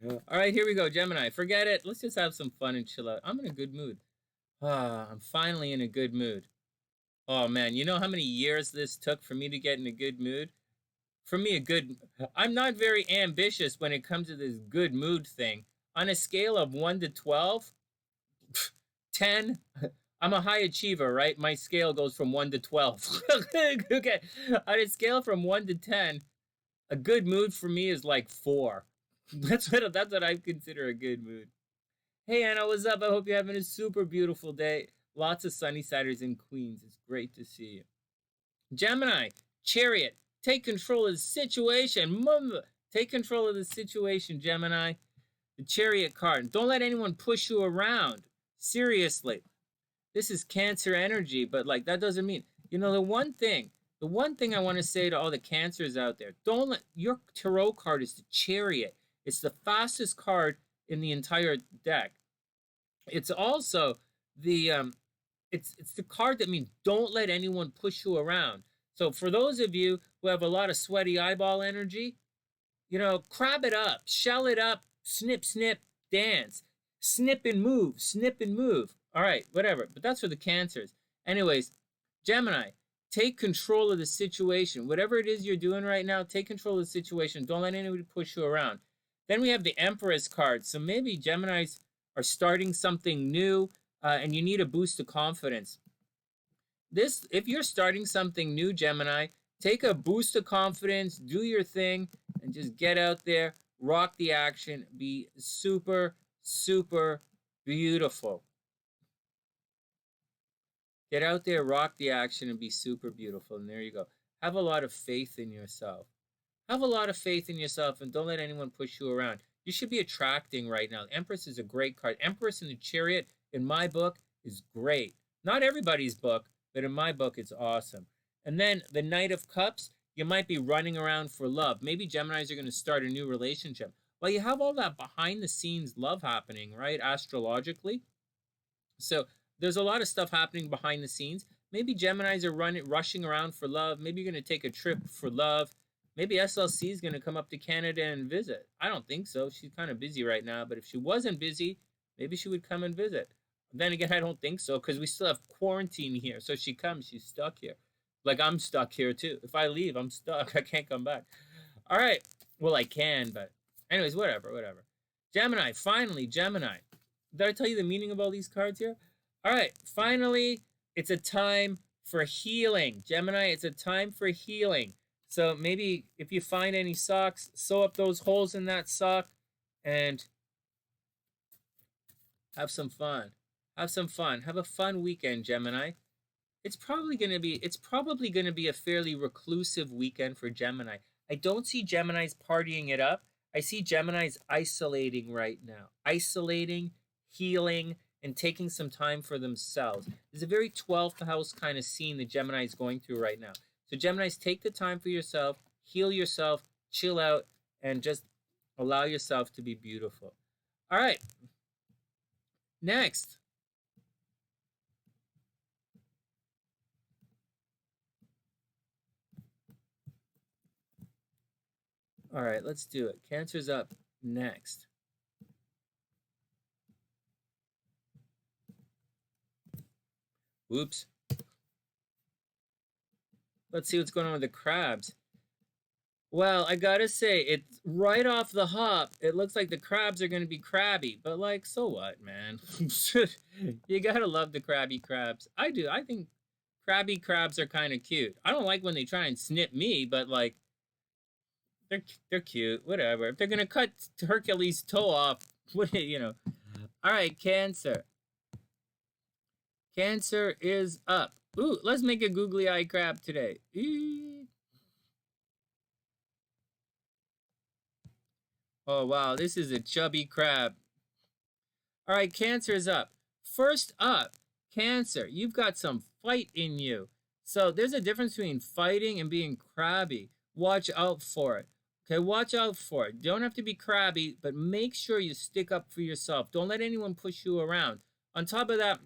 All right, here we go, Gemini. Forget it. Let's just have some fun and chill out. I'm in a good mood. I'm finally in a good mood. Oh, man, you know how many years this took for me to get in a good mood? For me, I'm not very ambitious when it comes to this good mood thing. On a scale of 1 to 12, 10, I'm a high achiever, right? My scale goes from 1 to 12. Okay, on a scale from 1 to 10, a good mood for me is like 4. That's what I consider a good mood. Hey, Anna, what's up? I hope you're having a super beautiful day. Lots of sunny siders in Queens. It's great to see you. Gemini, Chariot, take control of the situation. Take control of the situation, Gemini. The Chariot card. Don't let anyone push you around. Seriously. This is Cancer energy, but like that doesn't mean, you know, the one thing I want to say to all the Cancers out there, don't let your tarot card is the Chariot. It's the fastest card in the entire deck. It's also the it's the card that means don't let anyone push you around. So for those of you who have a lot of sweaty eyeball energy, you know, crab it up, shell it up, snip, snip, dance, snip and move, snip and move. All right, whatever. But that's for the Cancers. Anyways, Gemini, take control of the situation. Whatever it is you're doing right now, take control of the situation. Don't let anybody push you around. Then we have the Empress card. So maybe Geminis are starting something new and you need a boost of confidence. If you're starting something new, Gemini, take a boost of confidence, do your thing, and just get out there, rock the action, be super, super beautiful. Get out there, rock the action, and be super beautiful. And there you go. Have a lot of faith in yourself. Have a lot of faith in yourself, and don't let anyone push you around. You should be attracting right now. Empress is a great card. Empress in the Chariot, in my book, is great. Not everybody's book, but in my book, it's awesome. And then the Knight of Cups, you might be running around for love. Maybe Geminis are going to start a new relationship. Well, you have all that behind-the-scenes love happening, right, astrologically? So there's a lot of stuff happening behind the scenes. Maybe Geminis are rushing around for love. Maybe you're going to take a trip for love. Maybe SLC is going to come up to Canada and visit. I don't think so. She's kind of busy right now. But if she wasn't busy, maybe she would come and visit. Then again, I don't think so because we still have quarantine here. So she comes, she's stuck here. Like I'm stuck here too. If I leave, I'm stuck. I can't come back. All right. Well, I can, but anyways, whatever. Gemini, finally, Gemini. Did I tell you the meaning of all these cards here? All right. Finally, it's a time for healing. Gemini, it's a time for healing. So maybe if you find any socks, sew up those holes in that sock and have some fun. Have some fun. Have a fun weekend, Gemini. It's probably going to be a fairly reclusive weekend for Gemini. I don't see Geminis partying it up. I see Geminis isolating right now. Isolating, healing, and taking some time for themselves. It's a very 12th house kind of scene that Gemini is going through right now. So Geminis, take the time for yourself, heal yourself, chill out, and just allow yourself to be beautiful. All right. Next. All right, let's do it. Cancer's up next. Whoops. Let's see what's going on with the crabs. Well, I gotta say, it's right off the hop. It looks like the crabs are gonna be crabby, but like, so what, man? You gotta love the crabby crabs. I do. I think crabby crabs are kind of cute. I don't like when they try and snip me, but like, they're cute. Whatever. If they're gonna cut Hercules' toe off, you know. All right, Cancer. Cancer is up. Ooh, let's make a googly eye crab today. Oh, wow, this is a chubby crab. All right, Cancer is up. First up, Cancer, you've got some fight in you. So there's a difference between fighting and being crabby. Watch out for it. Okay, watch out for it. Don't have to be crabby, but make sure you stick up for yourself. Don't let anyone push you around. On top of that,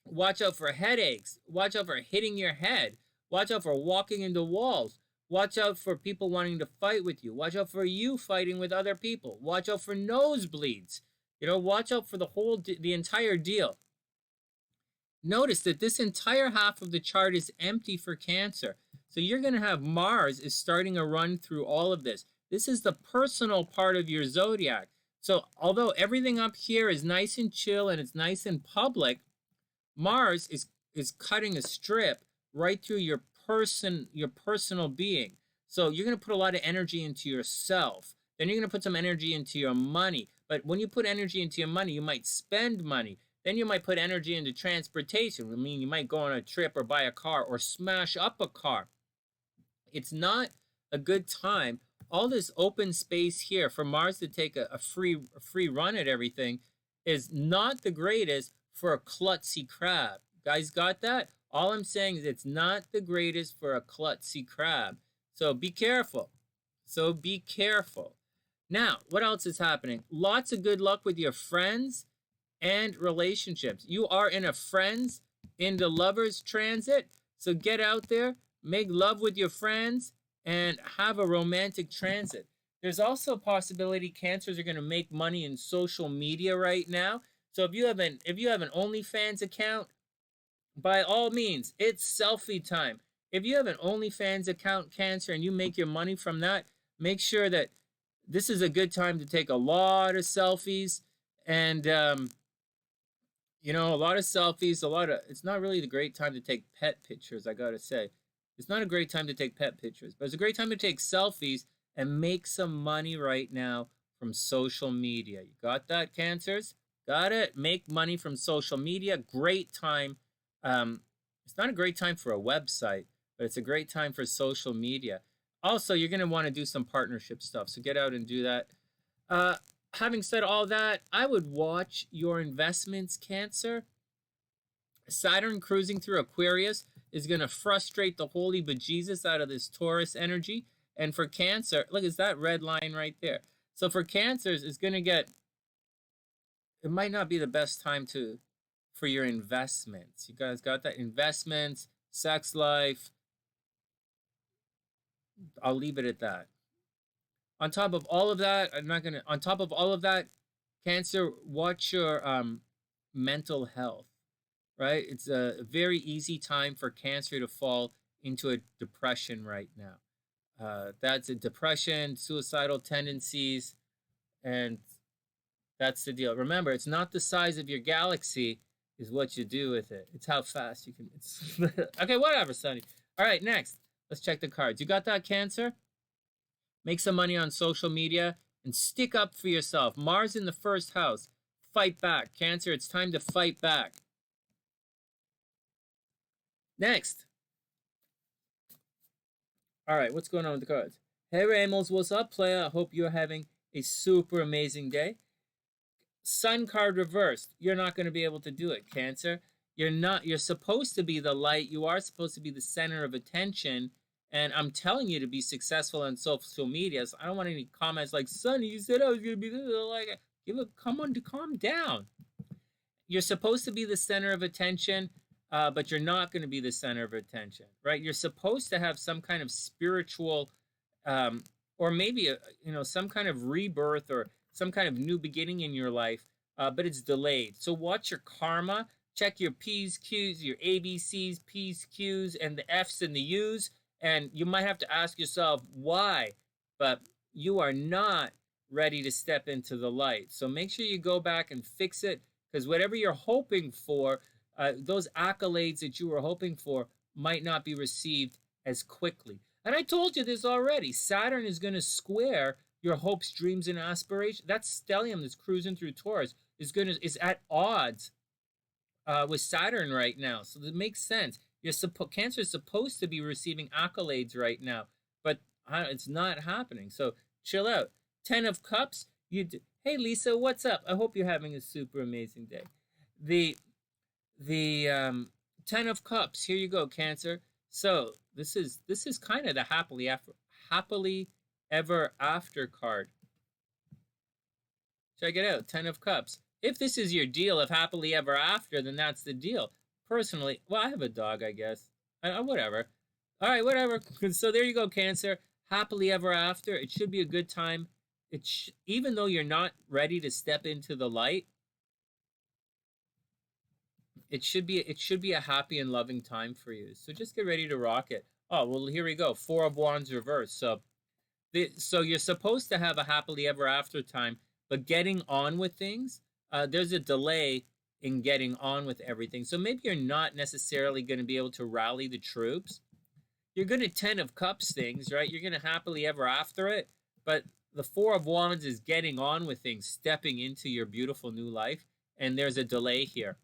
watch out for headaches. Watch out for hitting your head. Watch out for walking into walls. Watch out for people wanting to fight with you. Watch out for you fighting with other people. Watch out for nosebleeds. You know, watch out for the entire deal. Notice that this entire half of the chart is empty for Cancer. So you're going to have Mars is starting a run through all of this. This is the personal part of your zodiac. So although everything up here is nice and chill and it's nice and public, Mars is cutting a strip right through your personal being. So you're going to put a lot of energy into yourself. Then you're going to put some energy into your money. But when you put energy into your money, you might spend money. Then you might put energy into transportation. I mean, you might go on a trip or buy a car or smash up a car. It's not a good time. All this open space here for Mars to take a free run at everything is not the greatest for a klutzy crab. Guys got that? All I'm saying is it's not the greatest for a klutzy crab. So be careful. So be careful. Now, what else is happening? Lots of good luck with your friends and relationships. You are in a friends into lovers transit. So get out there, make love with your friends, and have a romantic transit. There's also a possibility Cancers are going to make money in social media right now. So if you have an OnlyFans account, by all means, it's selfie time. If you have an OnlyFans account, Cancer, and you make your money from that, make sure that this is a good time to take a lot of selfies and you know, a lot of selfies, it's not really the great time to take pet pictures, I gotta say. It's not a great time to take pet pictures, but it's a great time to take selfies and make some money right now from social media. You got that, Cancers? Got it? Make money from social media. Great time. It's not a great time for a website, but it's a great time for social media. Also, you're going to want to do some partnership stuff, so get out and do that. Having said all that, I would watch your investments, Cancer. Saturn cruising through Aquarius is going to frustrate the holy bejesus out of this Taurus energy. And for Cancer, look, is that red line right there? So for Cancers, it's going to get, it might not be the best time for your investments. You guys got that? Investments, sex life. I'll leave it at that. On top of all of that, on top of all of that, Cancer, watch your mental health, right? It's a very easy time for Cancer to fall into a depression right now. That's a depression, suicidal tendencies, and that's the deal. Remember, it's not the size of your galaxy, is what you do with it. It's how fast you can. Okay, whatever, Sunny. All right, next. Let's check the cards. You got that, Cancer? Make some money on social media and stick up for yourself. Mars in the first house. Fight back. Cancer, it's time to fight back. Next. All right, what's going on with the cards? Hey Ramos, what's up, playa? I hope you're having a super amazing day. Sun card reversed. You're not going to be able to do it, Cancer. You're supposed to be the light. You are supposed to be the center of attention. And I'm telling you to be successful on social media. So I don't want any comments like, Sunny, you said I was going to be this. Like, calm down. You're supposed to be the center of attention, but you're not going to be the center of attention, right? You're supposed to have some kind of spiritual, or maybe some kind of rebirth or some kind of new beginning in your life, but it's delayed. So watch your karma. Check your P's, Q's, your ABCs, P's, Q's, and the F's and the U's, and you might have to ask yourself why, but you are not ready to step into the light. So make sure you go back and fix it, because whatever you're hoping for, those accolades that you were hoping for might not be received as quickly. And I told you this already. Saturn is going to square your hopes, dreams, and aspirations. That stellium that's cruising through Taurus is at odds with Saturn right now. So that makes sense. Cancer is supposed to be receiving accolades right now, but it's not happening. So chill out. 10 of Cups. Hey Lisa, what's up? I hope you're having a super amazing day. The 10 of Cups. Here you go, Cancer. So this is kind of the happily ever after card. Check it out, 10 of Cups. If this is your deal of happily ever after, then that's the deal. Personally, well, I have a dog, I guess. Whatever. All right, whatever. So there you go, Cancer. Happily ever after. It should be a good time. Even though you're not ready to step into the light, it should be a happy and loving time for you. So just get ready to rock it. Oh, well, here we go. 4 of Wands reversed. So you're supposed to have a happily ever after time, but getting on with things, there's a delay in getting on with everything. So maybe you're not necessarily going to be able to rally the troops. You're going to 10 of Cups things, right? You're going to happily ever after it, but the 4 of Wands is getting on with things, stepping into your beautiful new life, and there's a delay here.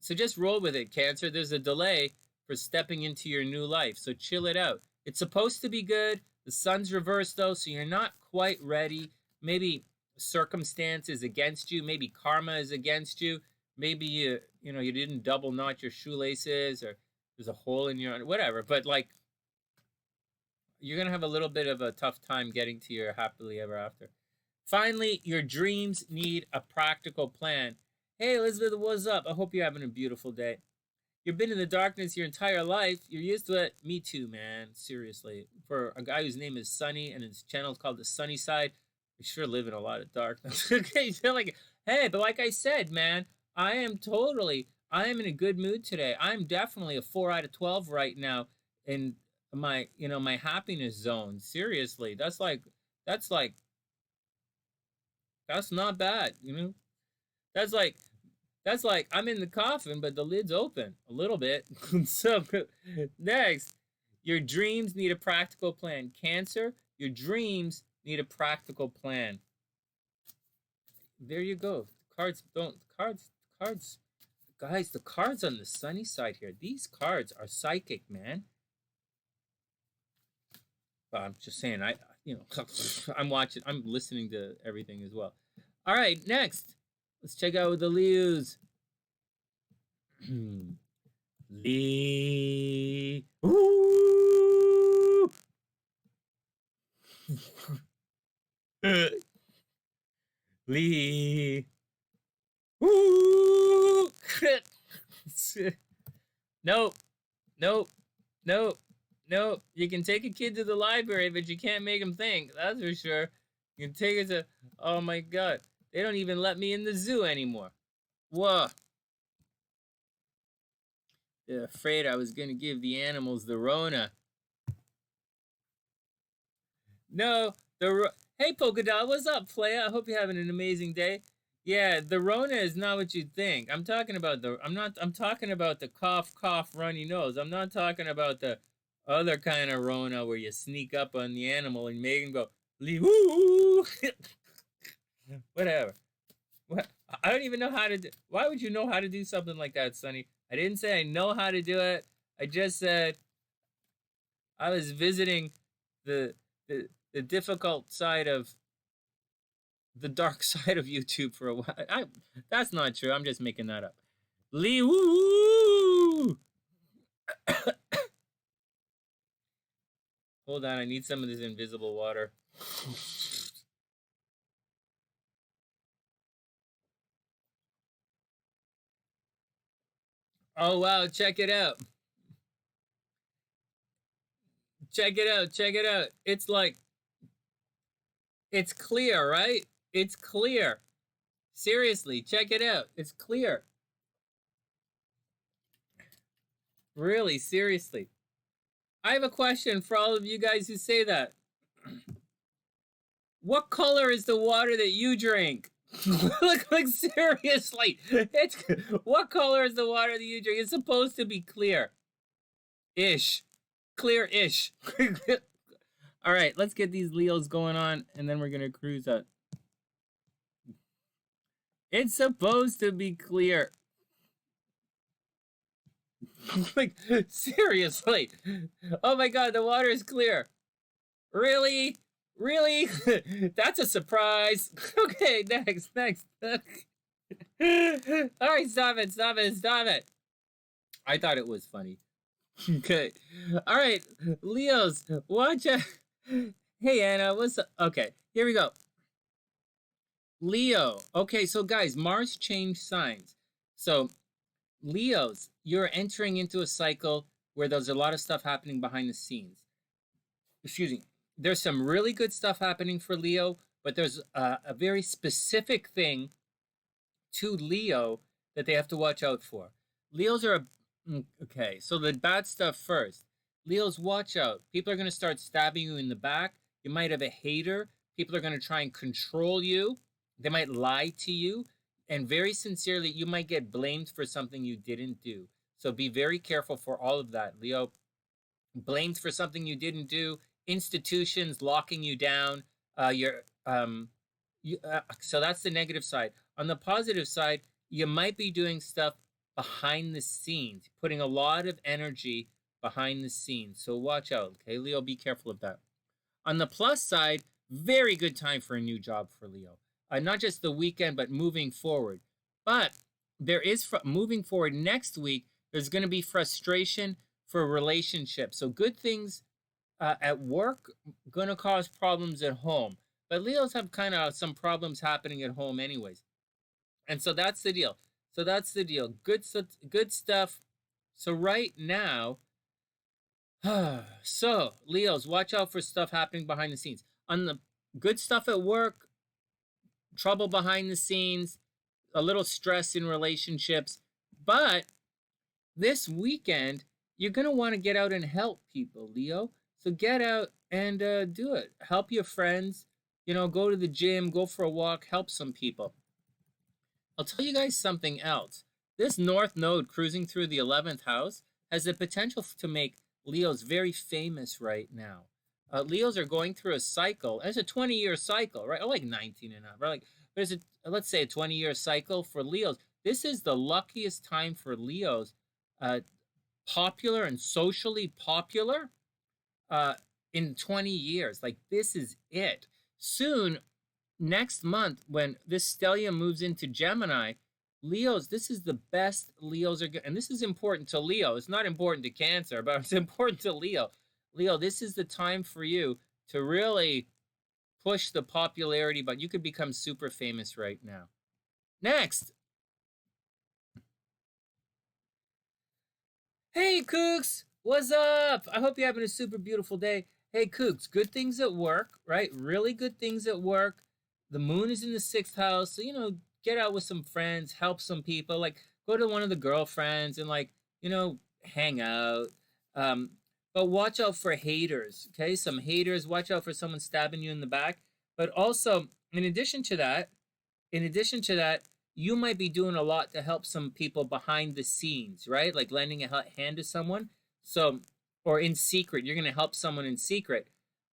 So just roll with it, Cancer. There's a delay for stepping into your new life, so chill it out. It's supposed to be good. The sun's reversed, though, so you're not quite ready. Maybe circumstance is against you. Maybe karma is against you. Maybe you didn't double knot your shoelaces, or there's a hole in your whatever. But like, you're gonna have a little bit of a tough time getting to your happily ever after. Finally, your dreams need a practical plan. Hey Elizabeth, what's up? I hope you're having a beautiful day. You've been in the darkness your entire life. You're used to it. Me too, man. Seriously. For a guy whose name is Sunny and his channel is called TheSunnySide, we sure live in a lot of darkness. Okay, so hey, but like I said, man, I am in a good mood today. I'm definitely a 4 out of 12 right now in my happiness zone. Seriously, that's not bad, That's like I'm in the coffin, but the lid's open a little bit. So next, your dreams need a practical plan. Cancer, your dreams need a practical plan. There you go. Cards. Guys, the cards on the sunny side here. These cards are psychic, man. But I'm just saying, I'm listening to everything as well. All right, next. Let's check out the Leos. Lee. Ooh. Lee. Ooh. Nope. You can take a kid to the library, but you can't make him think. That's for sure. You can take it to. Oh my God. They don't even let me in the zoo anymore. Whoa. They're afraid I was going to give the animals the Rona. No, hey Polka Dot, what's up, playa? I hope you're having an amazing day. Yeah, the Rona is not what you'd think. I'm talking about the cough, runny nose. I'm not talking about the other kind of Rona where you sneak up on the animal and make him go, woo. Whatever. What? I don't even know how to do. Why would you know how to do something like that, Sonny? I didn't say I know how to do it. I just said I was visiting the the difficult side of the dark side of YouTube for a while. That's not true. I'm just making that up. Lee woo! Hold on, I need some of this invisible water. Oh wow, check it out. Check it out, check it out. It's like, it's clear, right? It's clear. Seriously, check it out. It's clear. Really, seriously. I have a question for all of you guys who say that. What color is the water that you drink? like seriously. It's what color is the water that you drink? It's supposed to be clear. Ish. Clear-ish. All right, let's get these Leos going on, and then we're going to cruise out. It's supposed to be clear. Like, seriously. Oh my god, the water is clear. Really? Really? That's a surprise. Okay, next. All right, stop it. I thought it was funny. Okay. All right, Leos, watch out. Hey, Anna, what's up? Okay, here we go. Leo. Okay, so guys, Mars changed signs. So, Leos, you're entering into a cycle where there's a lot of stuff happening behind the scenes. Excuse me. There's some really good stuff happening for Leo, but there's a very specific thing to Leo that they have to watch out for. Leos are okay, so the bad stuff first. Leos, watch out. People are going to start stabbing you in the back. You might have a hater. People are going to try and control you. They might lie to you. And very sincerely, you might get blamed for something you didn't do. So be very careful for all of that, Leo. Blamed for something you didn't do. Institutions locking you down. So that's the negative side. On the positive side, you might be doing stuff behind the scenes, putting a lot of energy behind the scenes. So watch out, okay, Leo? Be careful of that. On the plus side, very good time for a new job for Leo. Not just the weekend, but moving forward. But there is, moving forward next week, there's going to be frustration for relationships. So good things at work, going to cause problems at home. But Leos have kind of some problems happening at home anyways. And so that's the deal. Good stuff. So right now, so Leos, watch out for stuff happening behind the scenes. On the good stuff at work, trouble behind the scenes, a little stress in relationships. But this weekend, you're going to want to get out and help people, Leo. So get out and do it. Help your friends. You know, go to the gym, go for a walk, help some people. I'll tell you guys something else. This North Node cruising through the 11th house has the potential to make Leos very famous right now. Leos are going through a cycle. It's a 20-year cycle, right? I like 19 and up. Right? There's let's say a 20-year cycle for Leos. This is the luckiest time for Leos, popular and socially popular, in 20 years. Like, this is it. Soon, next month, when this stellium moves into Gemini, Leos, this is the best Leos are going. And this is important to Leo. It's not important to Cancer, but it's important to Leo. Leo, this is the time for you to really push the popularity, but you could become super famous right now. Next. Hey, Kooks. What's up? I hope you're having a super beautiful day. Hey, Kooks, good things at work, right? Really good things at work. The moon is in the 6th house, so, you know, get out with some friends, help some people. Like, go to one of the girlfriends and, like, you know, hang out. But watch out for haters, okay? Some haters. Watch out for someone stabbing you in the back. But also, in addition to that, you might be doing a lot to help some people behind the scenes, right? Like lending a hand to someone. So, or in secret, you're going to help someone in secret.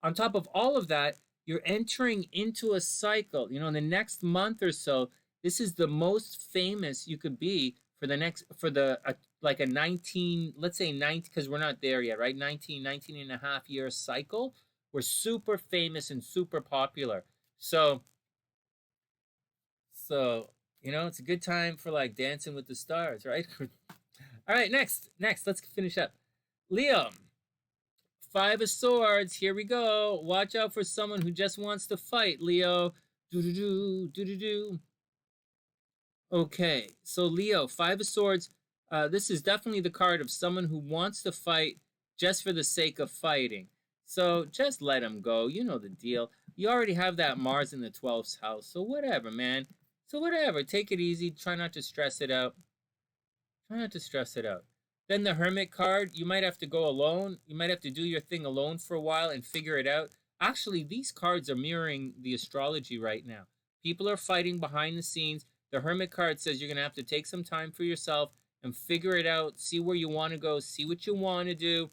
On top of all of that, you're entering into a cycle. You know, in the next month or so, this is the most famous you could be for the next, for the, like a 19, let's say 19, because we're not there yet, right? 19 and a half year cycle. We're super famous and super popular. So, it's a good time for like Dancing with the Stars, right? All right, next, let's finish up. Leo, Five of Swords. Here we go. Watch out for someone who just wants to fight, Leo. Do do do do do do. Okay, so Leo, Five of Swords. This is definitely the card of someone who wants to fight just for the sake of fighting. So just let him go. You know the deal. You already have that Mars in the 12th house. So whatever, man. So whatever. Take it easy. Try not to stress it out. Try not to stress it out. Then the Hermit card. You might have to go alone. You might have to do your thing alone for a while and figure it out. Actually, these cards are mirroring the astrology right now. People are fighting behind the scenes. The Hermit card says you're going to have to take some time for yourself and figure it out, see where you want to go, see what you want to do,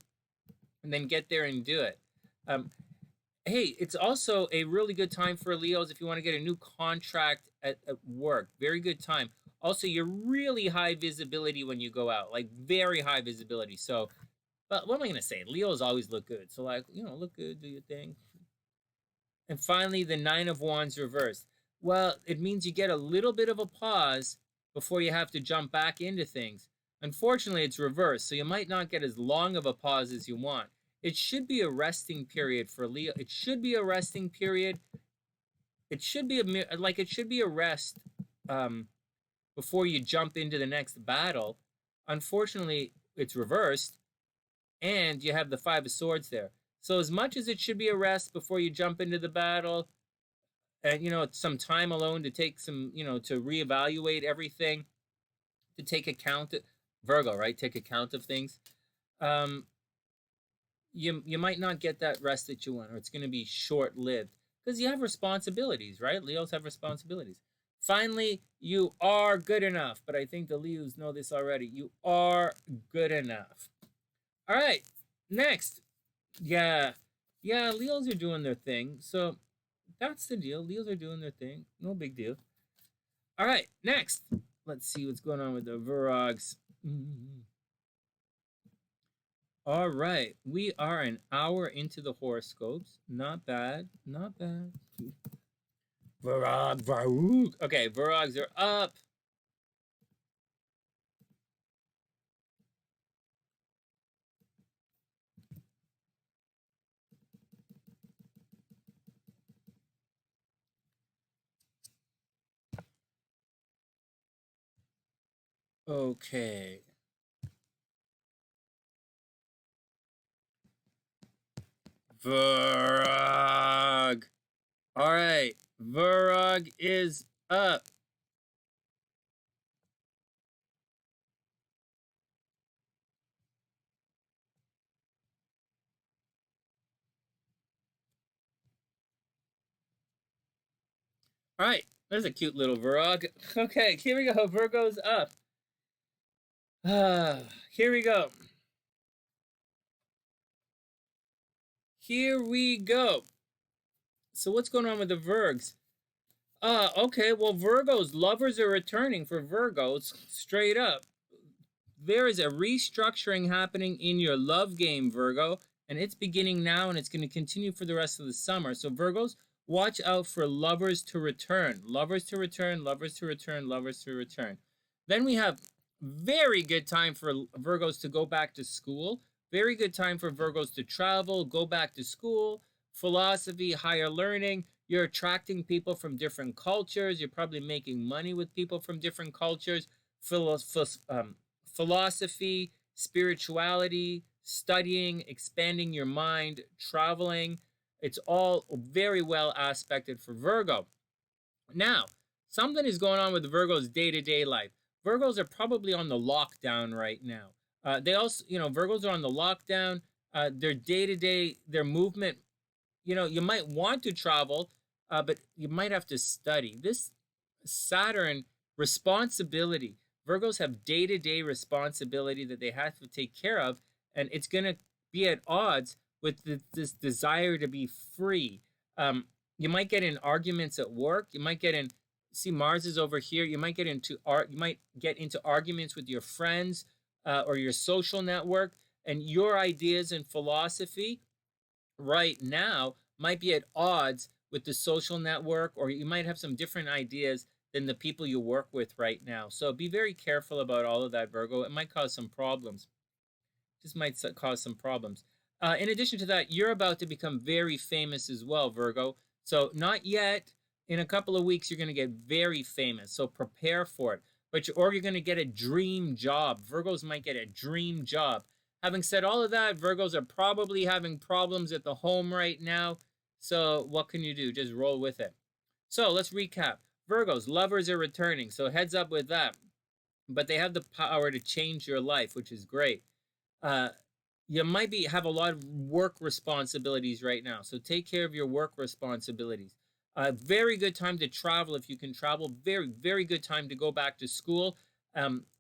and then get there and do it. Hey, it's also a really good time for Leos if you want to get a new contract at work. Very good time. Also, you're really high visibility when you go out, like very high visibility. So, but what am I going to say? Leos always look good. So, like, look good, do your thing. And finally, the Nine of Wands reversed. Well, it means you get a little bit of a pause before you have to jump back into things. Unfortunately, it's reversed, so you might not get as long of a pause as you want. It should be a resting period for Leo. It should be a resting period. It should be a rest before you jump into the next battle. Unfortunately, it's reversed, and you have the Five of Swords there. So as much as it should be a rest before you jump into the battle, and some time alone to take some, to reevaluate everything, to take account of Virgo, right? Take account of things. You might not get that rest that you want, or it's going to be short-lived because you have responsibilities, right? Leos have responsibilities. Finally, you are good enough, but I think the Leos know this already. You are good enough. All right, next. Yeah, Leos are doing their thing. So that's the deal. Leos are doing their thing. No big deal. All right, next. Let's see what's going on with the Virogs. All right, we are an hour into the horoscopes. Not bad, not bad. Virog. Okay, Virogs are up. Okay. Virog. All right, Virog is up. All right, there's a cute little Virog. Okay, here we go. Virgo's up. Here we go. Here we go. So what's going on with the Virgs? Okay, well, Virgos, lovers are returning for Virgos, straight up. There is a restructuring happening in your love game, Virgo, and it's beginning now and it's going to continue for the rest of the summer. So Virgos, watch out for lovers to return. Lovers to return, lovers to return, lovers to return. Then we have very good time for Virgos to go back to school. Very good time for Virgos to travel, go back to school, philosophy, higher learning. You're attracting people from different cultures. You're probably making money with people from different cultures. Philosophy, spirituality, studying, expanding your mind, traveling. It's all very well aspected for Virgo. Now, something is going on with Virgo's day-to-day life. Virgos are probably on the lockdown right now. They also, Virgos are on the lockdown. Their day-to-day, their movement, you might want to travel, but you might have to study. This Saturn responsibility. Virgos have day-to-day responsibility that they have to take care of, and it's going to be at odds with this desire to be free. You might get in arguments at work. You might get in see Mars is over here. You might get into arguments with your friends or your social network, and your ideas and philosophy right now might be at odds with the social network, or you might have some different ideas than the people you work with right now. So be very careful about all of that, Virgo. It might cause some problems. Just might cause some problems. In addition to that, you're about to become very famous as well, Virgo. So not yet. In a couple of weeks, you're going to get very famous. So prepare for it. Or you're going to get a dream job. Virgos might get a dream job. Having said all of that, Virgos are probably having problems at the home right now. So what can you do? Just roll with it. So let's recap. Virgos, lovers are returning. So heads up with that. But they have the power to change your life, which is great. You might have a lot of work responsibilities right now. So take care of your work responsibilities. Very good time to travel if you can travel. Very, very good time to go back to school.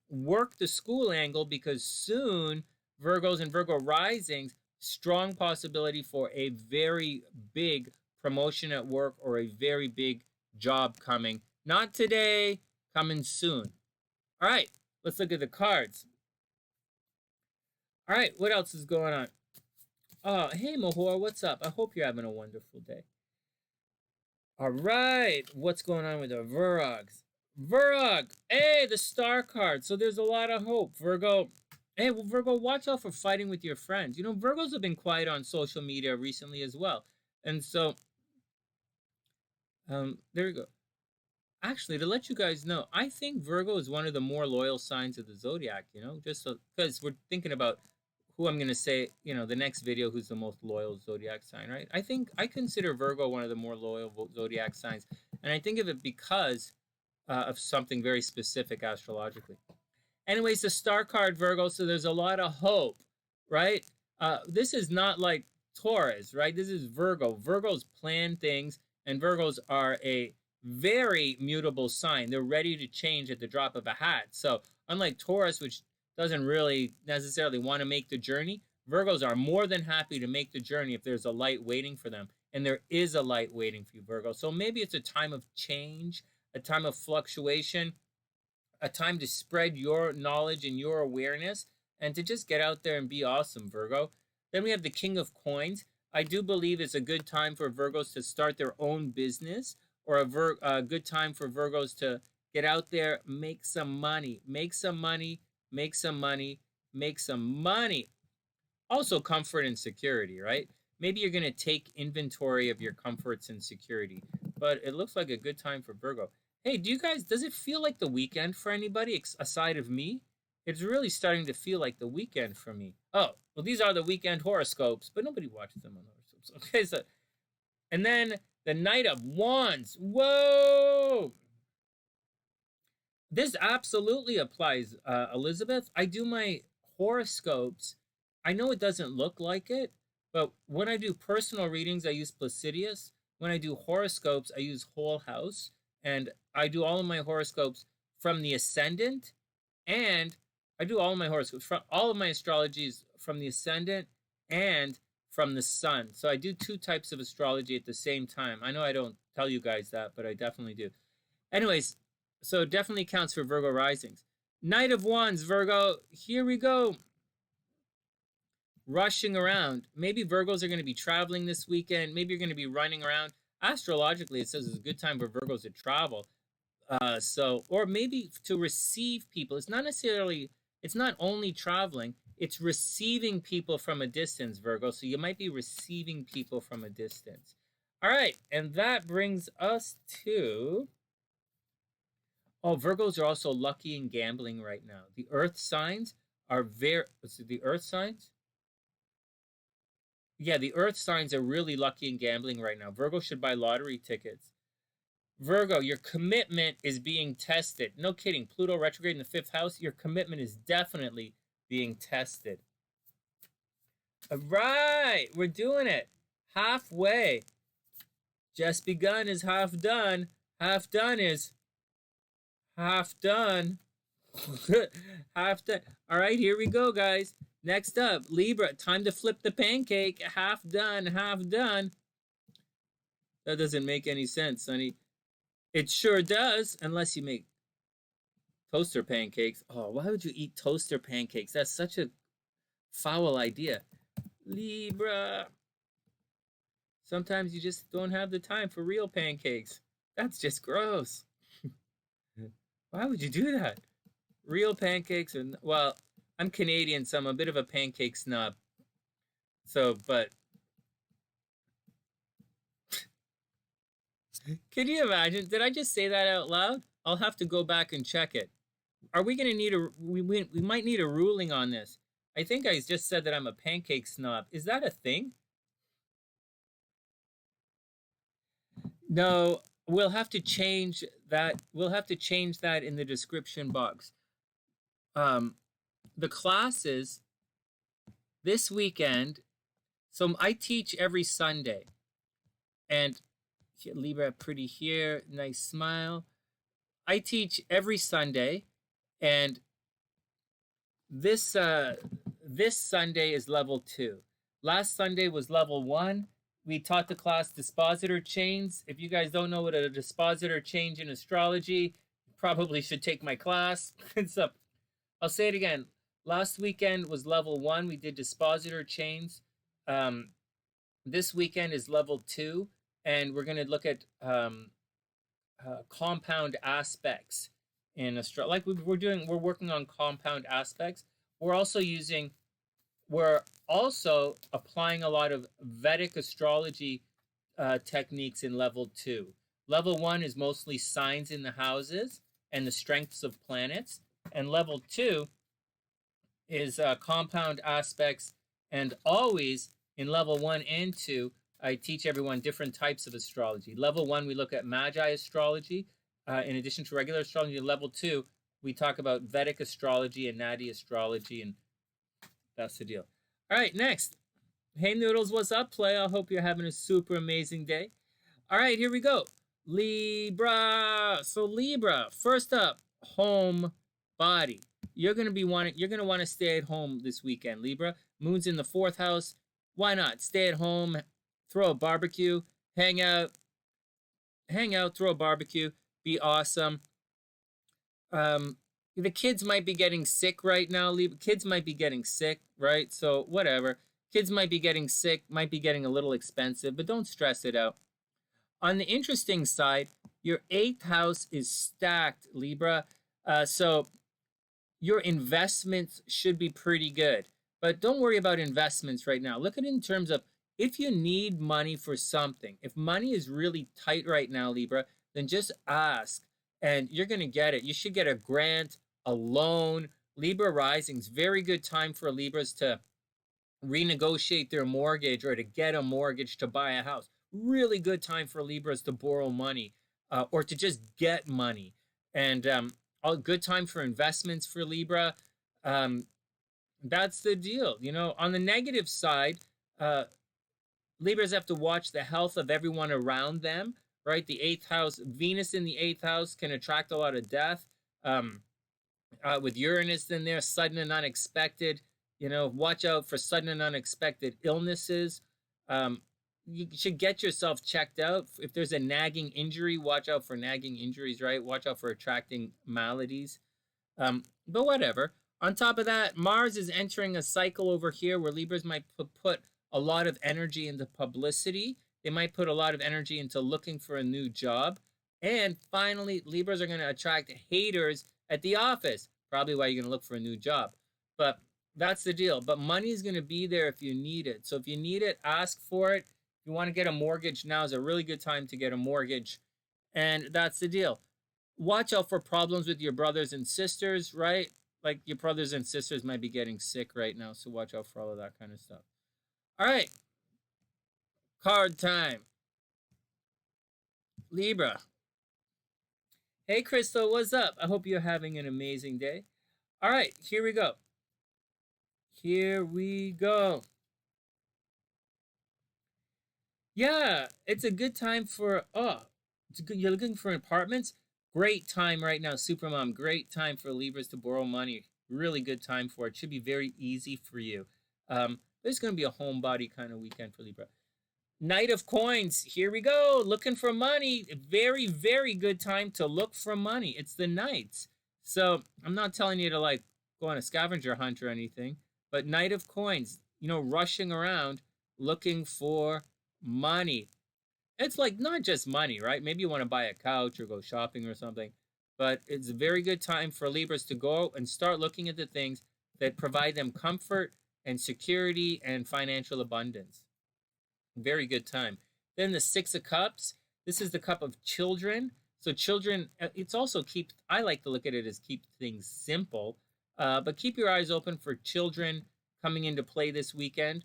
Work the school angle, because soon Virgos and Virgo risings, strong possibility for a very big promotion at work or a very big job coming. Not today, coming soon. All right, let's look at the cards. All right, what else is going on? Oh, hey, Mahor, what's up? I hope you're having a wonderful day. All right, what's going on with the Virogs? Virog, hey, the star card. So there's a lot of hope, Virgo. Hey, well, Virgo, watch out for fighting with your friends. You know, Virgos have been quiet on social media recently as well. And so, there you go. Actually, to let you guys know, I think Virgo is one of the more loyal signs of the zodiac, you know, just so, because we're thinking about who I'm going to say, you know, the next video, who's the most loyal zodiac sign, right? I consider Virgo one of the more loyal zodiac signs. And I think of it because of something very specific astrologically. Anyways, the star card, Virgo, so there's a lot of hope, right? This is not like Taurus, right? This is Virgo. Virgos plan things, and Virgos are a very mutable sign. They're ready to change at the drop of a hat. So unlike Taurus, which doesn't really necessarily want to make the journey, Virgos are more than happy to make the journey if there's a light waiting for them. And there is a light waiting for you, Virgo. So maybe it's a time of change, a time of fluctuation, a time to spread your knowledge and your awareness, and to just get out there and be awesome, Virgo. Then we have the King of Coins. I do believe it's a good time for Virgos to start their own business, or a good time for Virgos to get out there, make some money, make some money, make some money, make some money. Also comfort and security, right? Maybe you're going to take inventory of your comforts and security, but it looks like a good time for Virgo. Hey, does it feel like the weekend for anybody aside of me? It's really starting to feel like the weekend for me. Oh, well, these are the weekend horoscopes, but nobody watches them on horoscopes. Okay, so, and then the Knight of Wands. Whoa! This absolutely applies, Elizabeth. I do my horoscopes. I know it doesn't look like it, but when I do personal readings, I use Placidius. When I do horoscopes, I use Whole House. And I do all of my horoscopes from the ascendant, and I do all of my horoscopes, from all of my astrologies from the ascendant and from the sun. So I do two types of astrology at the same time. I know I don't tell you guys that, but I definitely do. Anyways, so it definitely counts for Virgo risings. Knight of Wands, Virgo, here we go. Rushing around. Maybe Virgos are going to be traveling this weekend. Maybe you're going to be running around. Astrologically, it says it's a good time for Virgos to travel. Or maybe to receive people. It's not only traveling, it's receiving people from a distance, Virgo. So you might be receiving people from a distance. All right, and that brings us to... Oh, Virgos are also lucky in gambling right now. The Earth signs are the Earth signs? Yeah, the Earth signs are really lucky in gambling right now. Virgo should buy lottery tickets. Virgo, your commitment is being tested. No kidding. Pluto retrograde in the 5th house. Your commitment is definitely being tested. All right, we're doing it. Halfway. Just begun is half done. Half done is half done. Half done. All right, here we go, guys. Next up, Libra. Time to flip the pancake. Half done, half done. That doesn't make any sense, Sonny. It sure does, unless you make toaster pancakes. Oh, why would you eat toaster pancakes? That's such a foul idea. Libra. Sometimes you just don't have the time for real pancakes. That's just gross. Why would you do that? Real pancakes are, well, I'm Canadian, so I'm a bit of a pancake snob. So, but can you imagine? Did I just say that out loud? I'll have to go back and check it. Are we going to need we might need a ruling on this. I think I just said that I'm a pancake snob. Is that a thing? No, we'll have to change that. We'll have to change that in the description box. The classes this weekend. So I teach every Sunday, and Libra pretty here, nice smile. I teach every Sunday, and this Sunday is level 2. Last Sunday was level 1. We taught the class dispositor chains. If you guys don't know what a dispositor change in astrology, you probably should take my class. So I'll say it again. Last weekend was level 1. We did dispositor chains. This weekend is level 2, and we're going to look at compound aspects in astrology. Like we're working on compound aspects. We're also applying a lot of Vedic astrology techniques in level 2. Level 1 is mostly signs in the houses and the strengths of planets, and level 2 is compound aspects. And always in level 1 and 2, I teach everyone different types of astrology. Level 1, we look at Magi astrology. In addition to regular astrology, level 2, we talk about Vedic astrology and Nadi astrology, and that's the deal. All right, next. Hey, Noodles, what's up, play? I hope you're having a super amazing day. All right, here we go. Libra. So Libra, first up, home body. You're gonna want to stay at home this weekend, Libra. Moon's in the 4th house. Why not? Stay at home, throw a barbecue, hang out, throw a barbecue, be awesome. The kids might be getting sick right now. Kids might be getting sick, right? So whatever. Kids might be getting sick, might be getting a little expensive, but don't stress it out. On the interesting side, your 8th house is stacked, Libra. So your investments should be pretty good. But don't worry about investments right now. Look at it in terms of if you need money for something. If money is really tight right now, Libra, then just ask and you're going to get it. You should get a grant, a loan. Libra rising's very good time for Libras to renegotiate their mortgage or to get a mortgage to buy a house. Really good time for Libras to borrow money or to just get money. And a good time for investments for Libra. That's the deal. You know, on the negative side, Libras have to watch the health of everyone around them, right? The 8th house, Venus in the 8th house can attract a lot of death. With Uranus in there, sudden and unexpected, you know, watch out for sudden and unexpected illnesses. You should get yourself checked out. If there's a nagging injury, watch out for nagging injuries, right? Watch out for attracting maladies. But whatever. On top of that, Mars is entering a cycle over here where Libras might put a lot of energy into publicity. They might put a lot of energy into looking for a new job. And finally, Libras are going to attract haters at the office. Probably why you're going to look for a new job. But that's the deal. But money is going to be there if you need it. So if you need it, ask for it. If you want to get a mortgage, now is a really good time to get a mortgage. And that's the deal. Watch out for problems with your brothers and sisters, right? Like your brothers and sisters might be getting sick right now, so watch out for all of that kind of stuff. All right. Card time. Libra. Hey, Crystal, what's up? I hope you're having an amazing day. All right, here we go. Here we go. Yeah, it's a good time for, you're looking for apartments? Great time right now, Supermom. Great time for Libras to borrow money. Really good time for it. Should be very easy for you. It's going to be a homebody kind of weekend for Libra. Knight of Coins, here we go. Looking for money. Very, very good time to look for money. It's the Knights. So I'm not telling you to like go on a scavenger hunt or anything, but Knight of Coins, you know, rushing around looking for money. It's like not just money, right? Maybe you want to buy a couch or go shopping or something, but it's a very good time for Libras to go and start looking at the things that provide them comfort and security and financial abundance. Very good time. Then the Six of Cups. This is the cup of children. So children, it's also keep. I like to look at it as keep things simple, but keep your eyes open for children coming into play this weekend.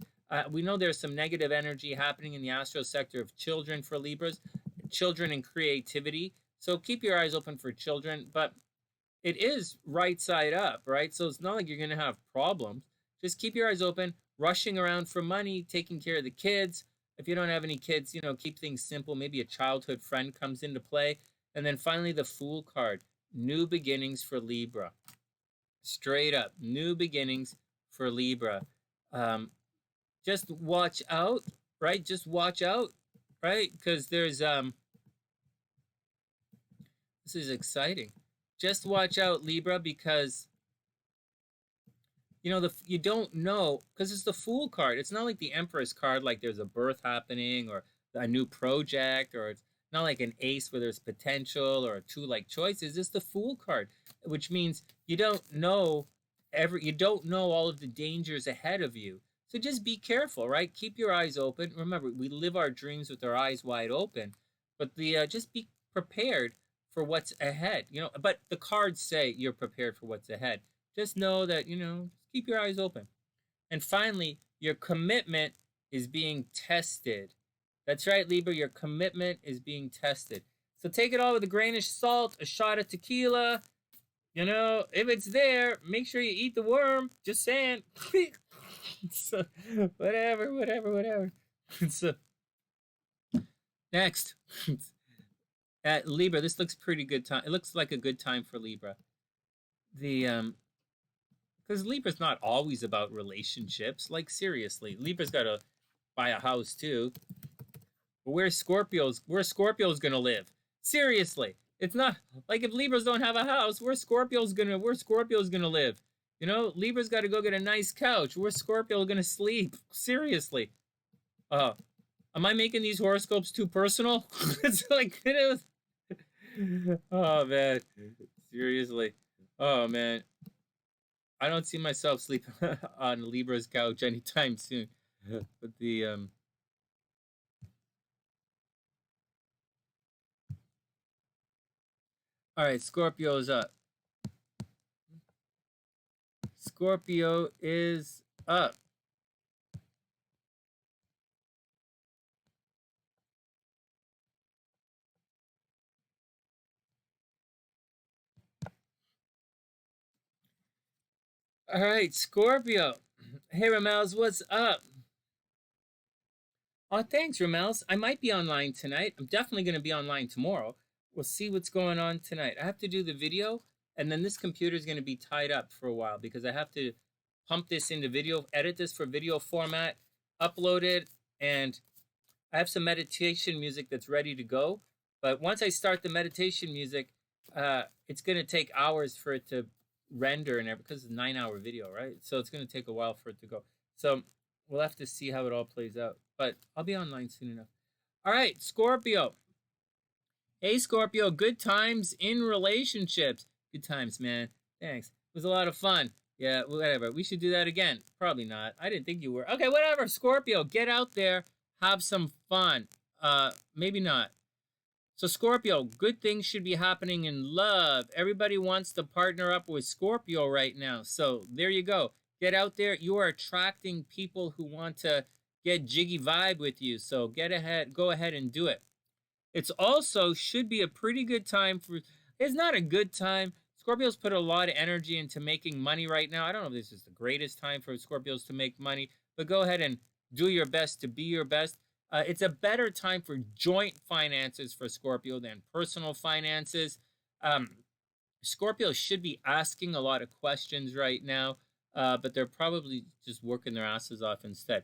We know there's some negative energy happening in the astro sector of children for Libras, children and creativity. So keep your eyes open for children, but it is right side up, right? So it's not like you're going to have problems. Just keep your eyes open, rushing around for money, taking care of the kids. If you don't have any kids, you know, keep things simple. Maybe a childhood friend comes into play. And then finally, the Fool card, new beginnings for Libra. Straight up, new beginnings for Libra. Just watch out, right? Just watch out, right? Because there's, this is exciting. Just watch out, Libra, because you know you don't know, because it's the Fool card. It's not like the Empress card, like there's a birth happening or a new project, or it's not like an ace where there's potential or two like choices. It's the Fool card, which means you don't know you don't know all of the dangers ahead of you. So just be careful, right? Keep your eyes open. Remember, we live our dreams with our eyes wide open, but the just be prepared for what's ahead. You know, but the cards say you're prepared for what's ahead. Just know that, you know, keep your eyes open. And finally, your commitment is being tested. That's right, Libra, your commitment is being tested. So take it all with a grain of salt, a shot of tequila. You know, if it's there, make sure you eat the worm. Just saying. So, whatever. So, next. At Libra, this looks pretty good time. It looks like a good time for Libra. Because Libra's not always about relationships. Like seriously, Libra's got to buy a house too. But where's Scorpio's gonna live? Seriously, it's not like if Libras don't have a house, where's Scorpio's gonna live? You know, Libra's got to go get a nice couch. Where's Scorpio gonna sleep? Seriously. Am I making these horoscopes too personal? It's like it was. Oh man, seriously. Oh man, I don't see myself sleeping on Libra's couch anytime soon. But the all right, Scorpio's up. Scorpio is up. All right, Scorpio. Hey, Ramels, what's up? Oh, thanks, Ramels. I might be online tonight. I'm definitely going to be online tomorrow. We'll see what's going on tonight. I have to do the video, and then this computer is going to be tied up for a while because I have to pump this into video, edit this for video format, upload it, and I have some meditation music that's ready to go. But once I start the meditation music, it's going to take hours for it to render and everything because it's a 9-hour video, right? So it's going to take a while for it to go. So we'll have to see how it all plays out. But I'll be online soon enough. All right, Scorpio. Hey, Scorpio. Good times in relationships. Good times, man. Thanks. It was a lot of fun. Yeah, whatever. We should do that again. Probably not. I didn't think you were. Okay, whatever. Scorpio, get out there. Have some fun. Maybe not. So Scorpio, good things should be happening in love. Everybody wants to partner up with Scorpio right now. So there you go. Get out there. You are attracting people who want to get jiggy vibe with you. So go ahead and do it. It's also should be a pretty good time for, it's not a good time. Scorpios put a lot of energy into making money right now. I don't know if this is the greatest time for Scorpios to make money, but go ahead and do your best to be your best. It's a better time for joint finances for Scorpio than personal finances. Scorpios should be asking a lot of questions right now, but they're probably just working their asses off instead.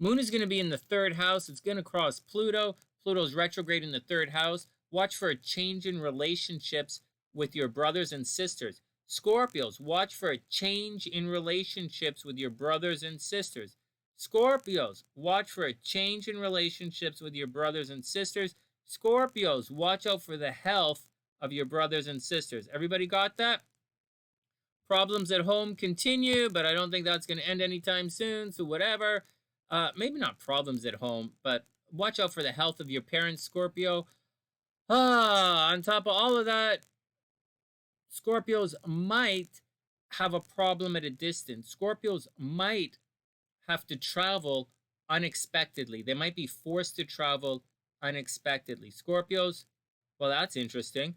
Moon is going to be in the 3rd house. It's going to cross Pluto. Pluto's retrograde in the 3rd house. Watch for a change in relationships with your brothers and sisters. Scorpios, watch for a change in relationships with your brothers and sisters. Scorpios, watch for a change in relationships with your brothers and sisters. Scorpios, watch out for the health of your brothers and sisters. Everybody got that? Problems at home continue, but I don't think that's going to end anytime soon, so whatever. Maybe not problems at home, but watch out for the health of your parents, Scorpio. On top of all of that, Scorpios might have a problem at a distance. Scorpios might have to travel unexpectedly. They might be forced to travel unexpectedly. Scorpios, well, that's interesting.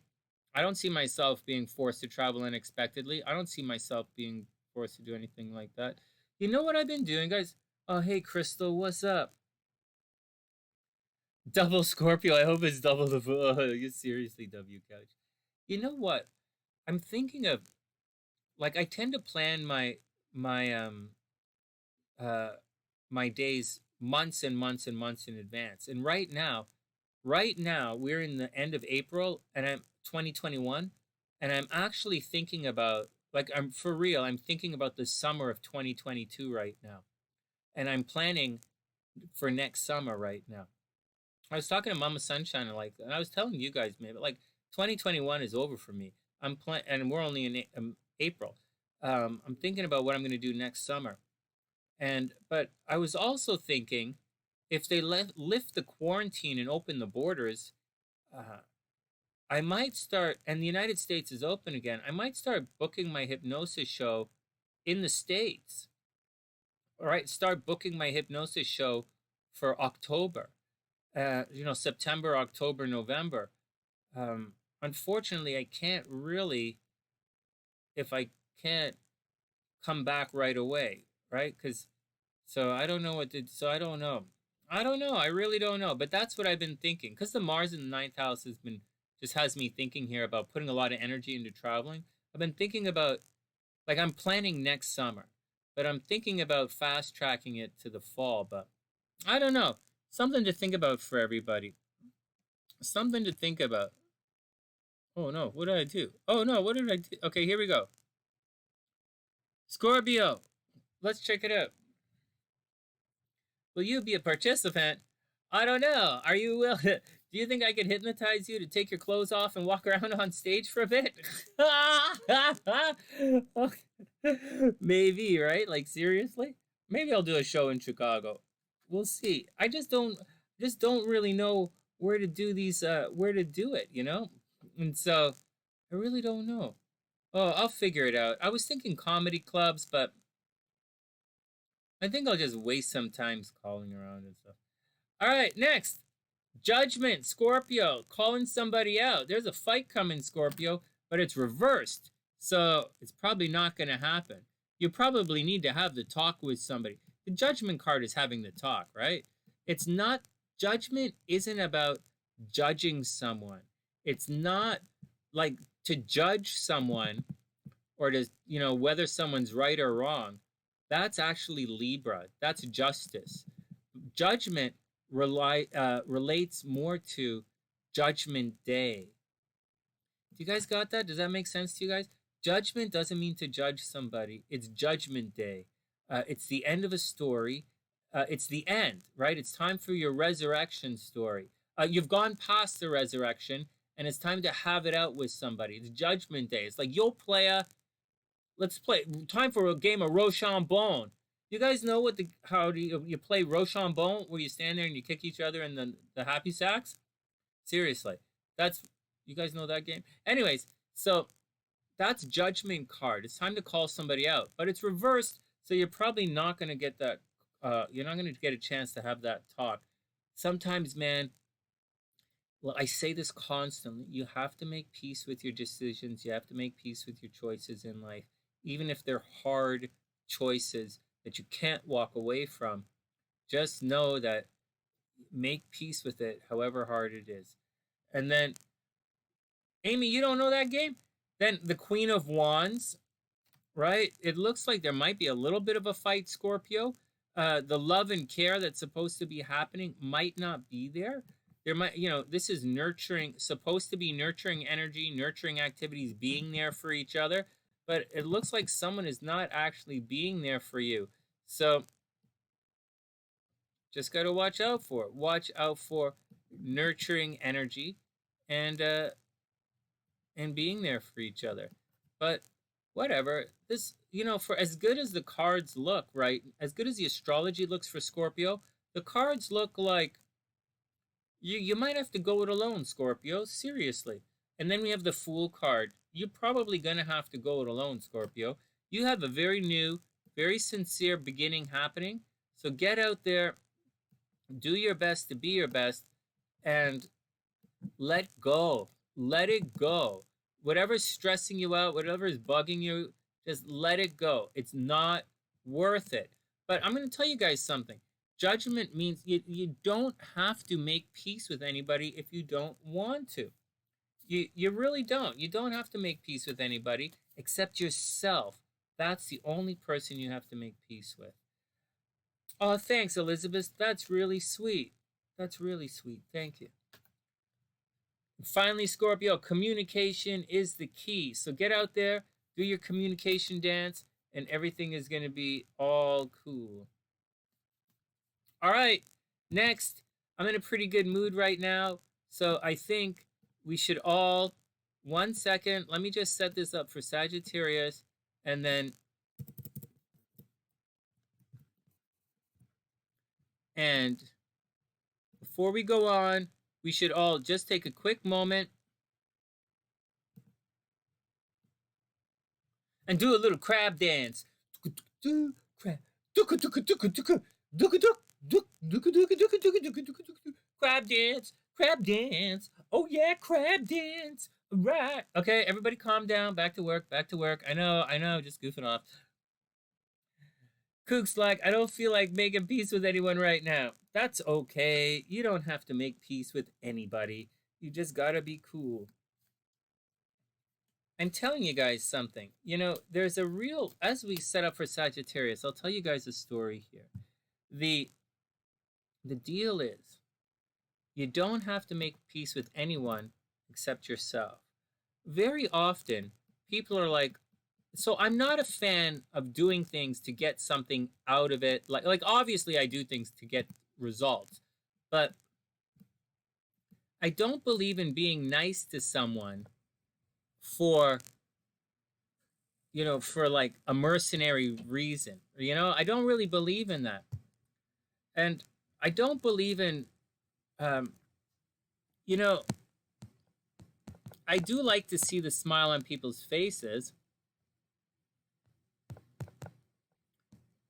I don't see myself being forced to travel unexpectedly. I don't see myself being forced to do anything like that. You know what I've been doing, guys? Oh, hey, Crystal, what's up? Double Scorpio. I hope it's double the... Oh, you seriously, W Couch. You know what? I'm thinking of... Like, I tend to plan my days months and months and months in advance. And right now, we're in the end of April, and I'm 2021, and I'm actually thinking about, like, I'm for real, I'm thinking about the summer of 2022 right now. And I'm planning for next summer right now. I was talking to Mama Sunshine, and I was telling you guys, maybe, like, 2021 is over for me. And we're only in April. I'm thinking about what I'm going to do next summer. But I was also thinking, if they lift the quarantine and open the borders, I might start, and the United States is open again, I might start booking my hypnosis show in the States. All right, start booking my hypnosis show for October. September, October, November. Unfortunately, I can't really, if I can't come back right away, right? So I don't know I don't know. I really don't know. But that's what I've been thinking. Because the Mars in the 9th house has me thinking here about putting a lot of energy into traveling. I've been thinking about, like, I'm planning next summer, but I'm thinking about fast tracking it to the fall. But I don't know. Something to think about for everybody. Something to think about. Oh no, what did I do? Oh no, what did I do? Okay, here we go. Scorpio, let's check it out. Will you be a participant? I don't know. Are you willing? Do you think I could hypnotize you to take your clothes off and walk around on stage for a bit? Maybe, right? Like, seriously? Maybe I'll do a show in Chicago. We'll see. I just don't really know where to do it, you know? And so I really don't know. Oh, I'll figure it out. I was thinking comedy clubs, but I think I'll just waste some time calling around and stuff. All right, next. Judgment, Scorpio, calling somebody out. There's a fight coming, Scorpio, but it's reversed. So it's probably not going to happen. You probably need to have the talk with somebody. The Judgment card is having the talk, right? It's not, judgment isn't about judging someone. It's not like to judge someone or to, whether someone's right or wrong. That's actually Libra. That's justice. Judgment relates more to Judgment Day. Do you guys got that? Does that make sense to you guys? Judgment doesn't mean to judge somebody. It's Judgment Day. It's the end of a story. It's the end, right? It's time for your resurrection story. You've gone past the resurrection, and it's time to have it out with somebody. It's Judgment Day. It's like, let's play. Time for a game of Rochambeau. You guys know how you play Rochambeau, where you stand there and you kick each other in the happy sacks? Seriously, you guys know that game? Anyways, so that's Judgment card. It's time to call somebody out, but it's reversed, so you're probably not going to get that. You're not going to get a chance to have that talk. Sometimes, man, well, I say this constantly. You have to make peace with your decisions. You have to make peace with your choices in life, even if they're hard choices that you can't walk away from. Just know that make peace with it, however hard it is. And then, Amy, you don't know that game? Then the Queen of Wands, right? It looks like there might be a little bit of a fight, Scorpio. The love and care that's supposed to be happening might not be there. There might, this is nurturing, supposed to be nurturing energy, nurturing activities, being there for each other, but it looks like someone is not actually being there for you. So just got to watch out for it. Watch out for nurturing energy and being there for each other. But whatever, this, for as good as the cards look, right? As good as the astrology looks for Scorpio, the cards look like you might have to go it alone, Scorpio, seriously. And then we have the Fool card. You're probably going to have to go it alone, Scorpio. You have a very new, very sincere beginning happening. So get out there, do your best to be your best, and let go. Let it go. Whatever's stressing you out, whatever is bugging you, just let it go. It's not worth it. But I'm going to tell you guys something. Judgment means you don't have to make peace with anybody if you don't want to. You really don't. You don't have to make peace with anybody except yourself. That's the only person you have to make peace with. Oh, thanks, Elizabeth. That's really sweet. That's really sweet. Thank you. And finally, Scorpio, communication is the key. So get out there, do your communication dance, and everything is going to be all cool. All right, next, I'm in a pretty good mood right now, so I think we should all, 1 second, let me just set this up for Sagittarius, and then, and before we go on, we should all just take a quick moment and do a little crab dance. Crab dance, crab dance. Oh yeah, crab dance. Right. Okay, everybody calm down. Back to work, back to work. I know, just goofing off. Kook's like, I don't feel like making peace with anyone right now. That's okay. You don't have to make peace with anybody. You just gotta be cool. I'm telling you guys something. There's a real, as we set up for Sagittarius, I'll tell you guys a story here. The deal is, you don't have to make peace with anyone except yourself. Very often, people are like, so I'm not a fan of doing things to get something out of it. Like obviously I do things to get results, but I don't believe in being nice to someone for like a mercenary reason. I don't really believe in that. And I don't believe in I do like to see the smile on people's faces.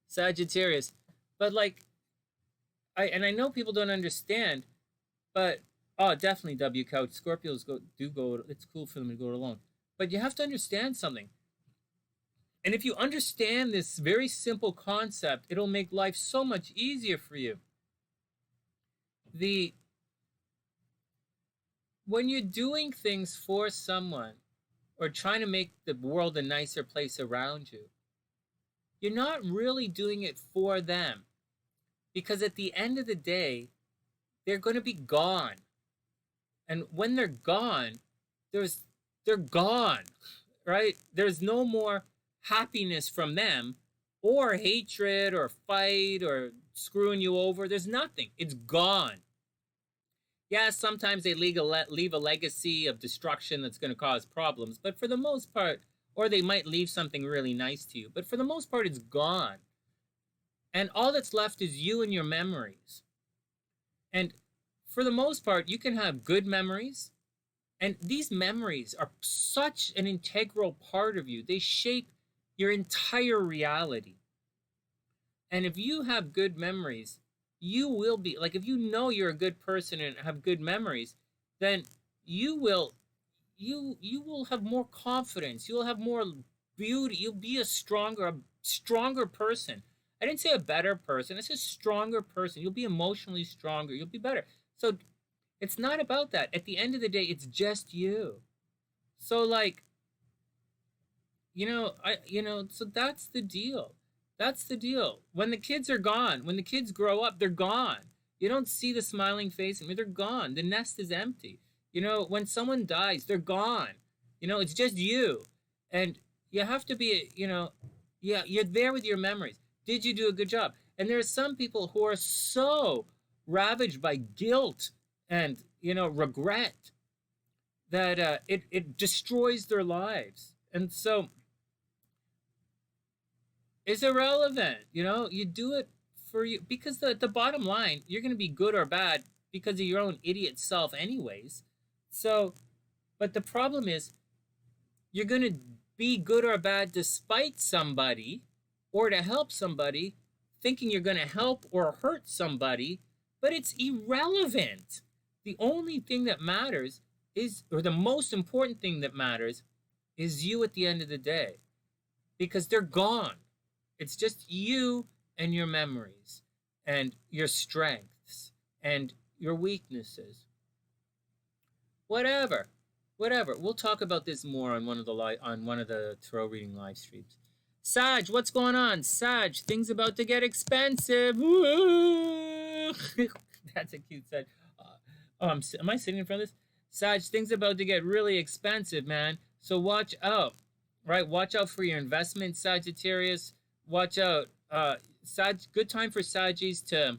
Sagittarius. But like I know people don't understand, but definitely W couch. Scorpios do go, it's cool for them to go alone. But you have to understand something. And if you understand this very simple concept, it'll make life so much easier for you. When you're doing things for someone or trying to make the world a nicer place around you, you're not really doing it for them. Because at the end of the day, they're going to be gone. And when they're gone, they're gone, right? There's no more happiness from them, or hatred, or fight, or screwing you over. There's nothing. It's gone. Yeah, sometimes they leave a legacy of destruction that's going to cause problems, but for the most part, or they might leave something really nice to you, but for the most part, it's gone. And all that's left is you and your memories. And for the most part, you can have good memories, and these memories are such an integral part of you. They shape your entire reality. And if you have good memories, you will be, like, if you know you're a good person and have good memories, then you will have more confidence. You'll have more beauty. You'll be a stronger person. I didn't say a better person. I said stronger person. You'll be emotionally stronger. You'll be better. So it's not about that. At the end of the day, it's just you. So like, so that's the deal. That's the deal. When the kids are gone, when the kids grow up, they're gone. You don't see the smiling face. I mean, they're gone. The nest is empty. You know, when someone dies, they're gone. You know, it's just you. And you have to be, you know, yeah, you're there with your memories. Did you do a good job? And there are some people who are so ravaged by guilt and, you know, regret that it destroys their lives. And so it's irrelevant. You know, you do it for you because the bottom line, you're going to be good or bad because of your own idiot self, anyways. So, but the problem is, you're going to be good or bad despite somebody or to help somebody, thinking you're going to help or hurt somebody, but it's irrelevant. The only thing that matters is, or the most important thing that matters, is you at the end of the day because they're gone. It's just you and your memories and your strengths and your weaknesses. Whatever. We'll talk about this more on one of the tarot reading live streams. Sag, what's going on? Sag, things about to get expensive. That's a cute Sag. Am I sitting in front of this? Sag, things about to get really expensive, man. So watch out, right? Watch out for your investment, Sagittarius. Watch out. Good time for Saggies to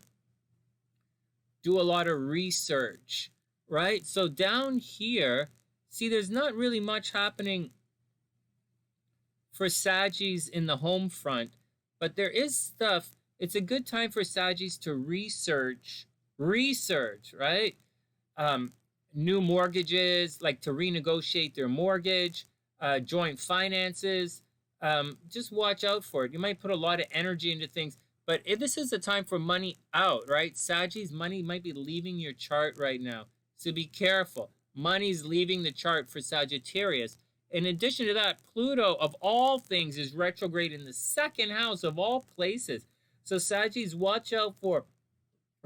do a lot of research, right? So down here, see, there's not really much happening for Saggies in the home front, but there is stuff. It's a good time for Saggies to research, right? New mortgages, like to renegotiate their mortgage, joint finances. Just watch out for it. You might put a lot of energy into things, but this is a time for money out, right? Saggies, money might be leaving your chart right now. So be careful. Money's leaving the chart for Sagittarius. In addition to that, Pluto, of all things, is retrograde in the second house of all places. So Saggies, watch out for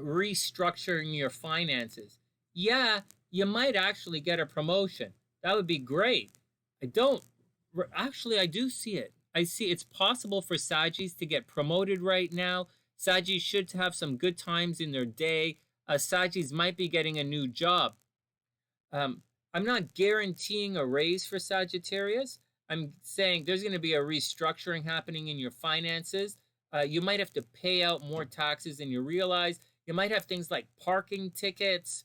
restructuring your finances. Yeah, you might actually get a promotion. That would be great. I do see it. I see it's possible for Saggies to get promoted right now. Saggies should have some good times in their day. Saggies might be getting a new job. I'm not guaranteeing a raise for Sagittarius. I'm saying there's going to be a restructuring happening in your finances. You might have to pay out more taxes than you realize. You might have things like parking tickets.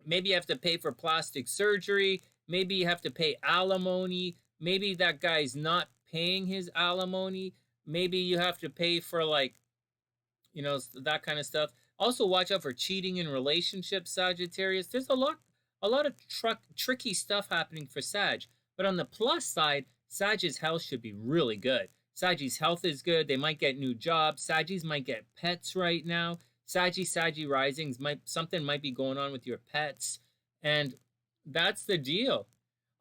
Maybe you have to pay for plastic surgery. Maybe you have to pay alimony. Maybe that guy's not paying his alimony. Maybe you have to pay for, like, you know, that kind of stuff. Also, watch out for cheating in relationships, Sagittarius. There's a lot of tricky stuff happening for Sag. But on the plus side, Sag's health should be really good. Sag's health is good. They might get new jobs. Saggies might get pets right now. Saggy risings, something might be going on with your pets. And that's the deal.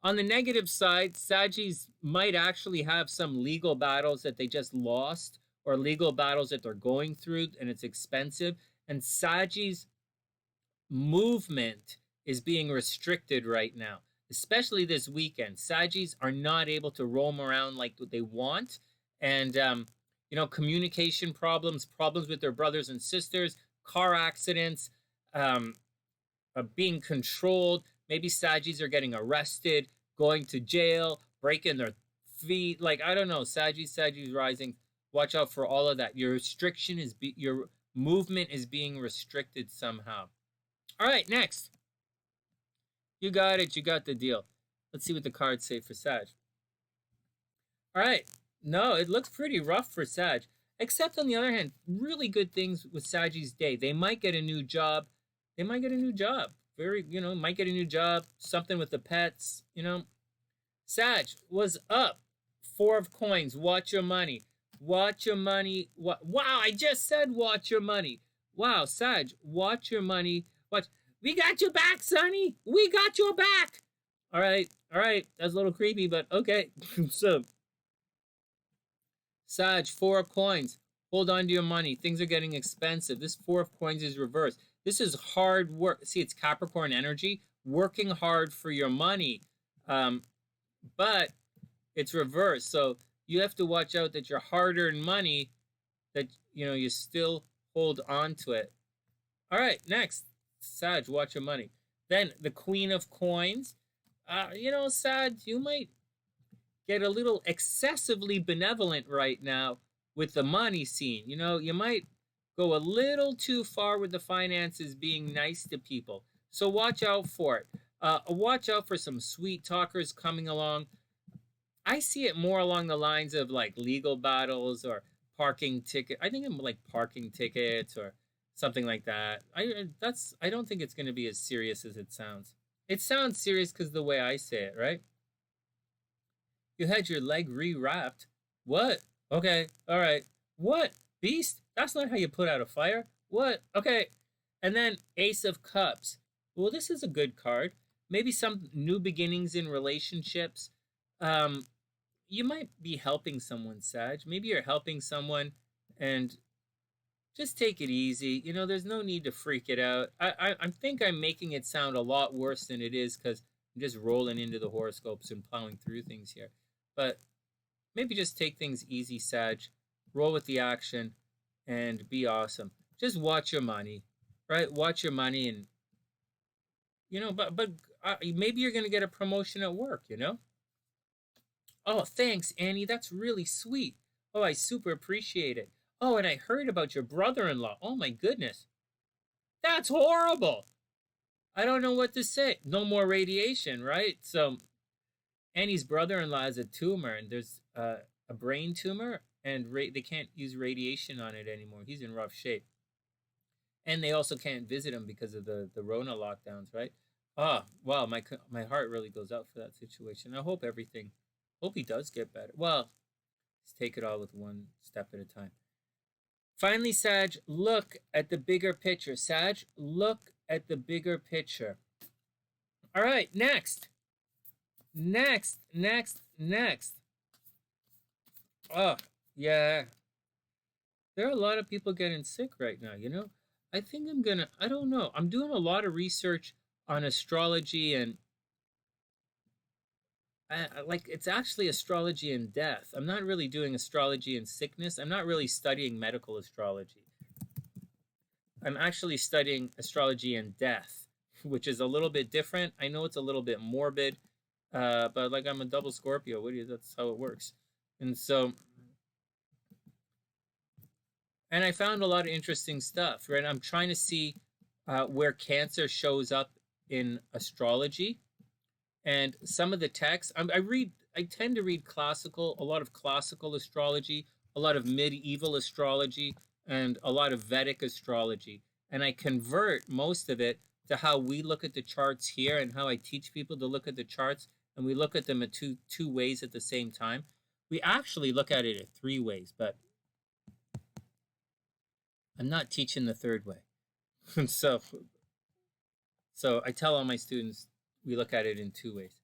On the negative side, Saggies might actually have some legal battles that they just lost or legal battles that they're going through, and it's expensive. And Saggies' movement is being restricted right now, especially this weekend. Saggies are not able to roam around like they want. And, you know, communication problems with their brothers and sisters, car accidents, being controlled. Maybe Saggies are getting arrested, going to jail, breaking their feet. Like, I don't know, Saggies rising. Watch out for all of that. Your movement is being restricted somehow. All right, next. You got it. You got the deal. Let's see what the cards say for Sag. All right. No, it looks pretty rough for Sag. Except on the other hand, really good things with Saggy's day. They might get a new job. Might get a new job. Something with the pets, you know. Sag, was up? 4 of coins. Watch your money. Watch your money. Wow, I just said watch your money. Wow, Sag, watch your money. Watch. We got your back, Sonny. We got your back. All right. That's a little creepy, but okay. So, Sag, 4 of coins. Hold on to your money. Things are getting expensive. This 4 of coins is reversed. This is hard work. See, it's Capricorn energy. Working hard for your money. But it's reversed. So you have to watch out that your hard-earned money, that, you still hold on to it. All right, next, Sag, watch your money. Then the Queen of Coins. Sag, you might get a little excessively benevolent right now with the money scene. You might go a little too far with the finances, being nice to people. So watch out for it. Watch out for some sweet talkers coming along. I see it more along the lines of like legal battles or parking ticket. I think I'm like parking tickets or something like that. I don't think it's going to be as serious as it sounds. It sounds serious because the way I say it, right? You had your leg rewrapped. What? Okay, all right. What? Beast? That's not how you put out a fire. What? Okay. And then Ace of Cups. Well, this is a good card. Maybe some new beginnings in relationships. You might be helping someone, Sag. Maybe you're helping someone, and just take it easy. There's no need to freak it out. I think I'm making it sound a lot worse than it is because I'm just rolling into the horoscopes and plowing through things here. But maybe just take things easy, Sag. Roll with the action and be awesome. Just watch your money, right? Watch your money, and but maybe you're gonna get a promotion at work. Oh, thanks, Annie. That's really sweet. Oh, I super appreciate it. Oh, and I heard about your brother-in-law. Oh my goodness, that's horrible. I don't know what to say. No more radiation, right? So Annie's brother-in-law has a tumor, and there's a brain tumor, and they can't use radiation on it anymore. He's in rough shape, and they also can't visit him because of the Rona lockdowns, right? Ah, wow, my heart really goes out for that situation. I hope he does get better. Well, let's take it all with one step at a time. Finally, Sag, look at the bigger picture. Sag, look at the bigger picture. All right, next. Oh, yeah. There are a lot of people getting sick right now, I think I don't know. I'm doing a lot of research on astrology, and it's actually astrology and death. I'm not really doing astrology and sickness. I'm not really studying medical astrology. I'm actually studying astrology and death, which is a little bit different. I know it's a little bit morbid, but like I'm a double Scorpio. That's how it works. And so, and I found a lot of interesting stuff, right? I'm trying to see where Cancer shows up in astrology. And some of the texts, I tend to read a lot of classical astrology, a lot of medieval astrology, and a lot of Vedic astrology. And I convert most of it to how we look at the charts here, and how I teach people to look at the charts, and we look at them in two ways at the same time. We actually look at it in 3 ways, but I'm not teaching the third way. so I tell all my students we look at it in 2 ways.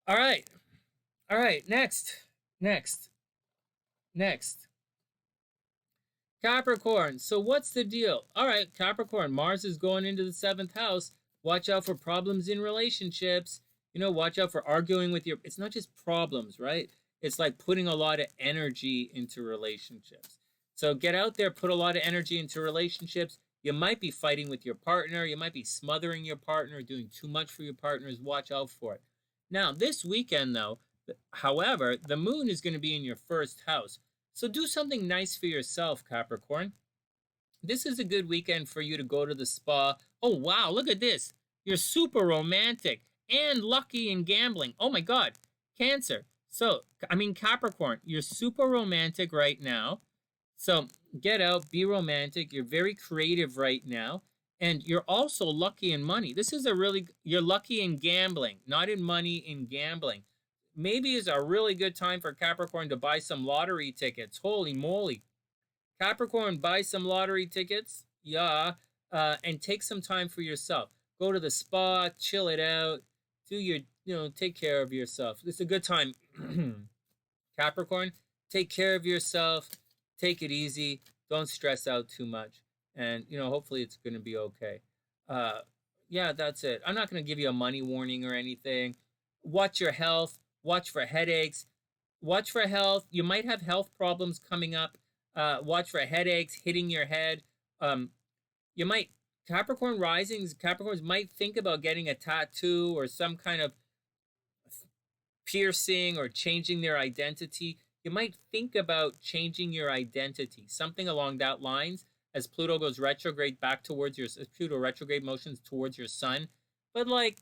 All right. Next. Capricorn. So what's the deal? All right, Capricorn. Mars is going into the 7th house. Watch out for problems in relationships. Watch out for arguing with it's not just problems, right? It's like putting a lot of energy into relationships. So get out there, put a lot of energy into relationships. You might be fighting with your partner. You might be smothering your partner, doing too much for your partners. Watch out for it. Now, this weekend, though, however, the moon is going to be in your 1st house. So do something nice for yourself, Capricorn. This is a good weekend for you to go to the spa. Oh, wow, look at this. You're super romantic and lucky in gambling. Oh, my God. Cancer. So, Capricorn, you're super romantic right now. So get out, be romantic. You're very creative right now. And you're also lucky in money. You're lucky in gambling, not in money, in gambling. Maybe it's a really good time for Capricorn to buy some lottery tickets. Holy moly. Capricorn, buy some lottery tickets. Yeah. And take some time for yourself. Go to the spa, chill it out. Take care of yourself. It's a good time. Capricorn, take care of yourself. Take it easy. Don't stress out too much. And, hopefully it's going to be okay. Yeah, that's it. I'm not going to give you a money warning or anything. Watch your health. Watch for headaches. Watch for health. You might have health problems coming up. Watch for headaches hitting your head. You might, Capricorn risings, Capricorns might think about getting a tattoo or some kind of piercing or changing their identity. You might think about changing your identity, something along that lines, as Pluto goes retrograde back towards your, Pluto retrograde motions towards your sun. But like,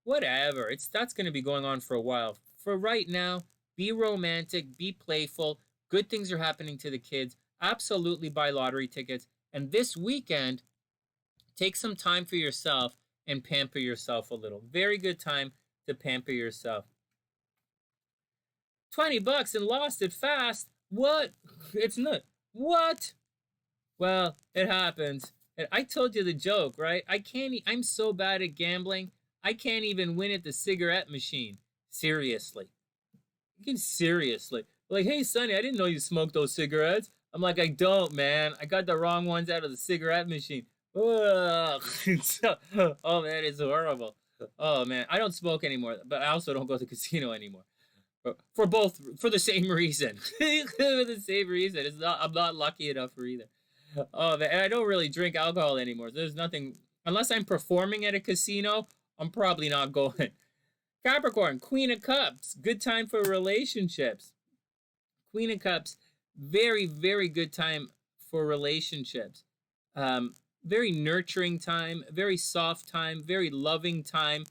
whatever, that's going to be going on for a while. For right now, be romantic, be playful. Good things are happening to the kids. Absolutely buy lottery tickets. And this weekend, take some time for yourself and pamper yourself a little. Very good time to pamper yourself. 20 bucks and lost it fast. What? It's not. What? Well, it happens. And I told you the joke, right? I'm so bad at gambling. I can't even win at the cigarette machine. Seriously. Seriously. Like, hey, Sonny, I didn't know you smoked those cigarettes. I'm like, I don't, man. I got the wrong ones out of the cigarette machine. Ugh. Oh, man, it's horrible. Oh, man. I don't smoke anymore, but I also don't go to the casino anymore. For the same reason. For the same reason. I'm not lucky enough for either. Oh, man. And I don't really drink alcohol anymore. There's nothing, unless I'm performing at a casino, I'm probably not going. Capricorn, Queen of Cups, good time for relationships. Queen of Cups, very, very good time for relationships. Very nurturing time, very soft time, very loving time.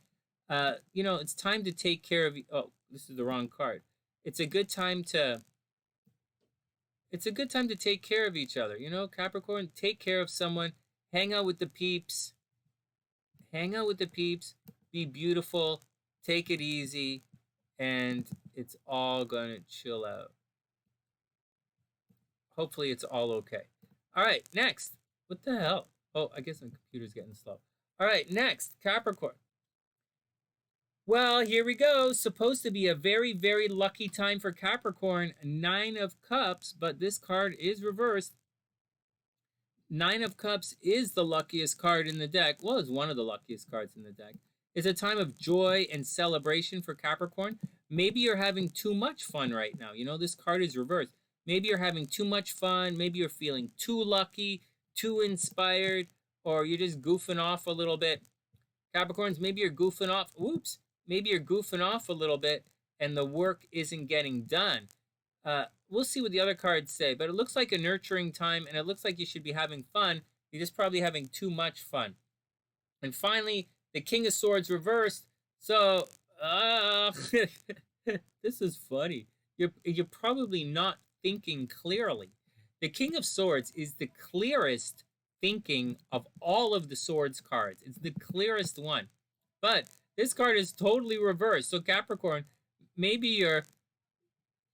It's time to take care of, oh, this is the wrong card. It's a good time to take care of each other. Capricorn, take care of someone, hang out with the peeps. Be beautiful, take it easy, and it's all gonna chill out. Hopefully it's all okay. All right, next. What the hell? Oh, I guess my computer's getting slow. All right, next, Capricorn. Well, here we go. Supposed to be a very, very lucky time for Capricorn. 9 of Cups, but this card is reversed. 9 of Cups is the luckiest card in the deck. Well, it's one of the luckiest cards in the deck. It's a time of joy and celebration for Capricorn. Maybe you're having too much fun right now. This card is reversed. Maybe you're having too much fun. Maybe you're feeling too lucky, too inspired, or you're just goofing off a little bit. Capricorns, maybe you're goofing off. Whoops. Maybe you're goofing off a little bit and the work isn't getting done. We'll see what the other cards say, but it looks like a nurturing time and it looks like you should be having fun. You're just probably having too much fun. And finally, the King of Swords reversed. So, this is funny. You're probably not thinking clearly. The King of Swords is the clearest thinking of all of the Swords cards. It's the clearest one. But this card is totally reversed. So Capricorn, maybe you're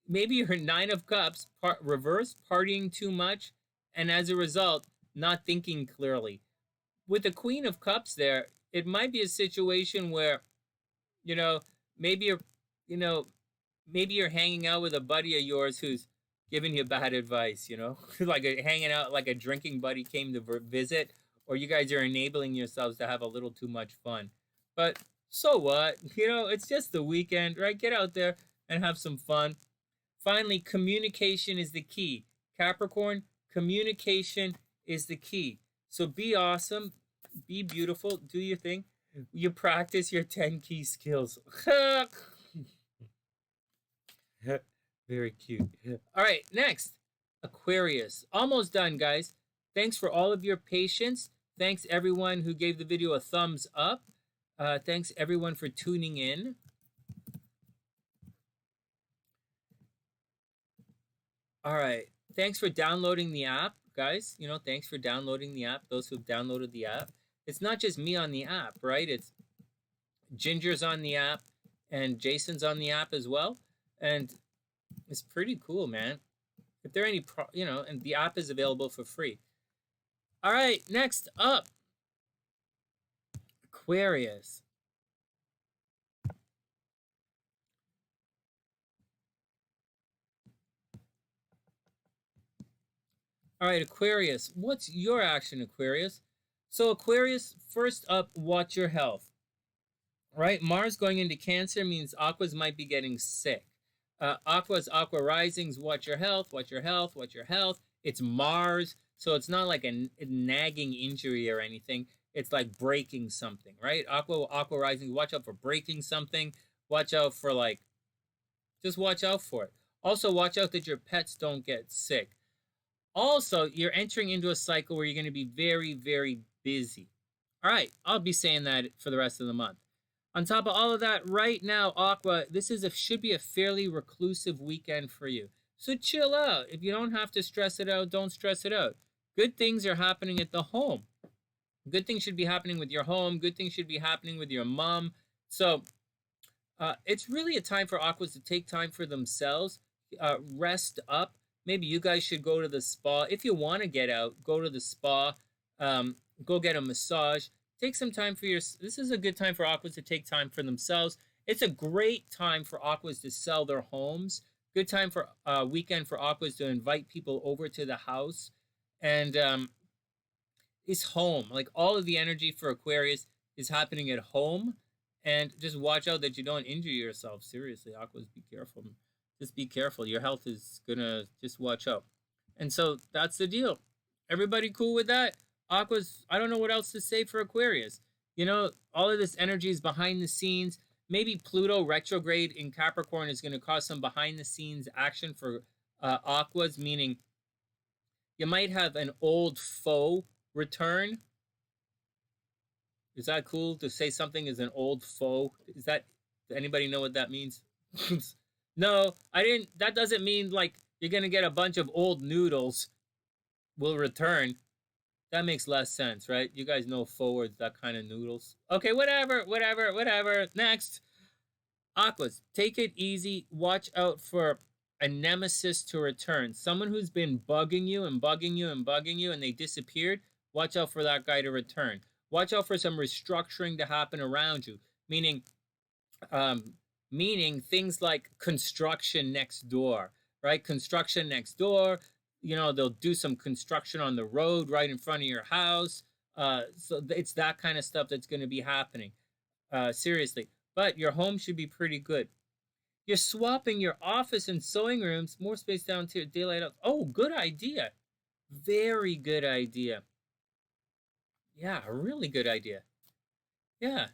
9 of Cups reverse, partying too much, and as a result, not thinking clearly. With the Queen of Cups there, it might be a situation where, maybe you're hanging out with a buddy of yours who's giving you bad advice, like hanging out like a drinking buddy came to visit, or you guys are enabling yourselves to have a little too much fun. But so what? It's just the weekend, right? Get out there and have some fun. Finally, communication is the key. Capricorn, communication is the key. So be awesome, be beautiful, do your thing. You practice your 10 key skills. Very cute. All right, next, Aquarius. Almost done, guys. Thanks for all of your patience. Thanks everyone who gave the video a thumbs up. Thanks everyone for tuning in. All right. Thanks for downloading the app, guys. Thanks for downloading the app. Those who've downloaded the app. It's not just me on the app, right? It's Ginger's on the app and Jason's on the app as well. And it's pretty cool, man. If there are any, and the app is available for free. All right, next up, Aquarius. All right, Aquarius, what's your action, Aquarius? So Aquarius, first up, watch your health. Right, Mars going into Cancer means Aquas might be getting sick. Aqua's Aqua Risings, watch your health, watch your health, watch your health. It's Mars, so it's not like a nagging injury or anything. It's like breaking something, right? Aqua Rising, watch out for breaking something. Watch out for just watch out for it. Also, watch out that your pets don't get sick. Also, you're entering into a cycle where you're going to be very, very busy. All right, I'll be saying that for the rest of the month. On top of all of that, right now, Aqua, this should be a fairly reclusive weekend for you. So chill out. If you don't have to stress it out, don't stress it out. Good things are happening at the home. Good things should be happening with your home. Good things should be happening with your mom. So it's really a time for Aquas to take time for themselves, rest up. Maybe you guys should go to the spa. If you want to get out, go to the spa, go get a massage. Take some time for this is a good time for Aquas to take time for themselves. It's a great time for Aquas to sell their homes. Good time for weekend for Aquas to invite people over to the house. And it's home. Like all of the energy for Aquarius is happening at home. And just watch out that you don't injure yourself. Seriously, Aquas, be careful. Just be careful. Your health is gonna just watch out. And so that's the deal. Everybody cool with that? Aquas, I don't know what else to say for Aquarius. You know, all of this energy is behind the scenes. Maybe Pluto retrograde in Capricorn is going to cause some behind the scenes action for Aquas, meaning you might have an old foe return. Is that cool to say something is an old foe? Does anybody know what that means? No, I didn't. That doesn't mean like you're going to get a bunch of old noodles will return. That makes less sense, right? You guys know forwards, that kind of noodles. Okay, whatever. Next. Aquas, take it easy. Watch out for a nemesis to return. Someone who's been bugging you and bugging you and bugging you and they disappeared. Watch out for that guy to return. Watch out for some restructuring to happen around you. Meaning things like construction next door, right? Construction next door. You know, they'll do some construction on the road right in front of your house. So it's that kind of stuff that's going to be happening. Seriously. But your home should be pretty good. You're swapping your office and sewing rooms. More space down to daylight out. Oh, good idea. Very good idea. Yeah, really good idea. Yeah.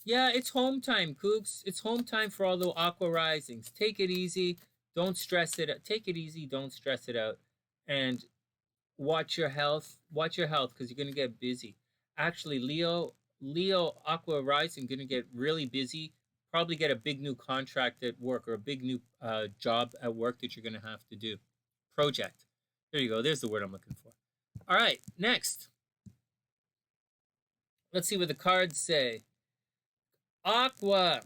Yeah, it's home time, Kooks. It's home time for all the Aqua Risings. Take it easy. Don't stress it out. Take it easy. Don't stress it out. And watch your health. Watch your health because you're going to get busy. Actually, Leo Aqua Rising going to get really busy. Probably get a big new contract at work or a big new job at work that you're going to have to do. Project. There you go. There's the word I'm looking for. All right, next. Let's see what the cards say. Aqua.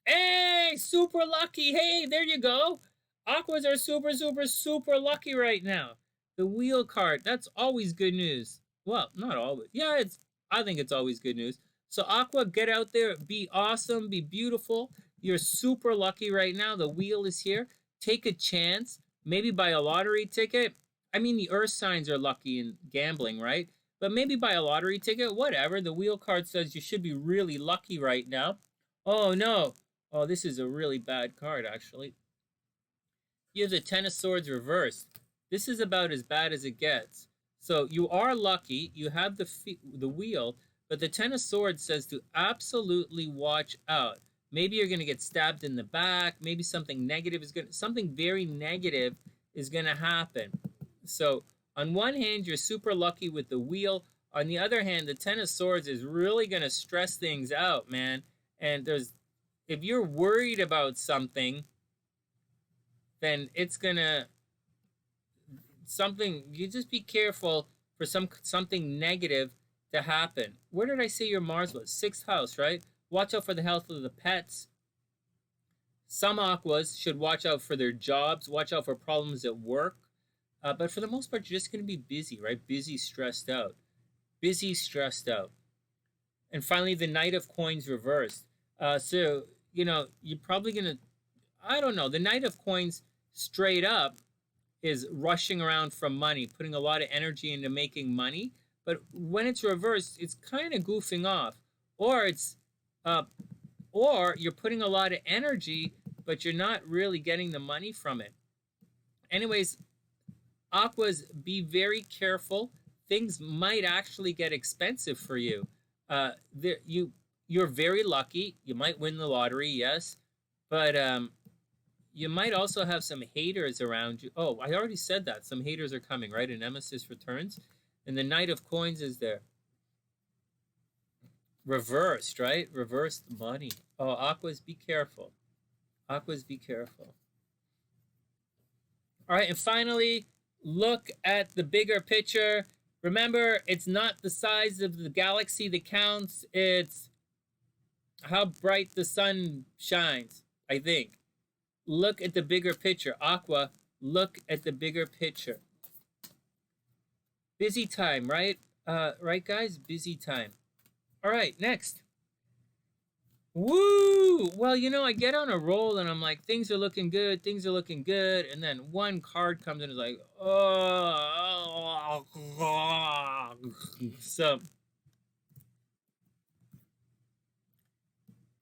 Hey, super lucky. Hey, there you go. Aquas are super, super, super lucky right now. The wheel card. That's always good news. Well, not always. Yeah, I think it's always good news. So Aqua, get out there. Be awesome. Be beautiful. You're super lucky right now. The wheel is here. Take a chance. Maybe buy a lottery ticket. I mean, the earth signs are lucky in gambling, right? But maybe buy a lottery ticket. Whatever. The wheel card says you should be really lucky right now. Oh, no. Oh, this is a really bad card, actually. You have the Ten of Swords reversed. This is about as bad as it gets. So you are lucky. You have the wheel, but the Ten of Swords says to absolutely watch out. Maybe you're going to get stabbed in the back. Maybe something very negative is going to happen. So on one hand, you're super lucky with the wheel. On the other hand, the Ten of Swords is really going to stress things out, man. And if you're worried about something, then it's gonna you just be careful for something negative to happen. Where did I say your Mars was? 6th house, right? Watch out for the health of the pets. Some Aquas should watch out for their jobs, watch out for problems at work. But for the most part, you're just gonna be busy, right? Busy, stressed out. Busy, stressed out. And finally, the Knight of Coins reversed. So, you know, you're probably gonna, I don't know, the Knight of Coins straight up is rushing around from money, putting a lot of energy into making money. But when it's reversed, it's kind of goofing off, or or you're putting a lot of energy but you're not really getting the money from it. Anyways, Aquas, be very careful. Things might actually get expensive for you. You're very lucky. You might win the lottery, yes, but you might also have some haters around you. Oh, I already said that. Some haters are coming, right? An Nemesis returns, and the Knight of Coins is there. Reversed, right? Reversed money. Oh, Aquas, be careful. Aquas, be careful. All right, and finally, look at the bigger picture. Remember, it's not the size of the galaxy that counts. It's how bright the sun shines, I think. Look at the bigger picture. Aqua, look at the bigger picture. Busy time, right? Right, guys? Busy time. All right, next. Woo! Well, you know, I get on a roll and I'm like, things are looking good, things are looking good. And then one card comes in and is like, oh. So,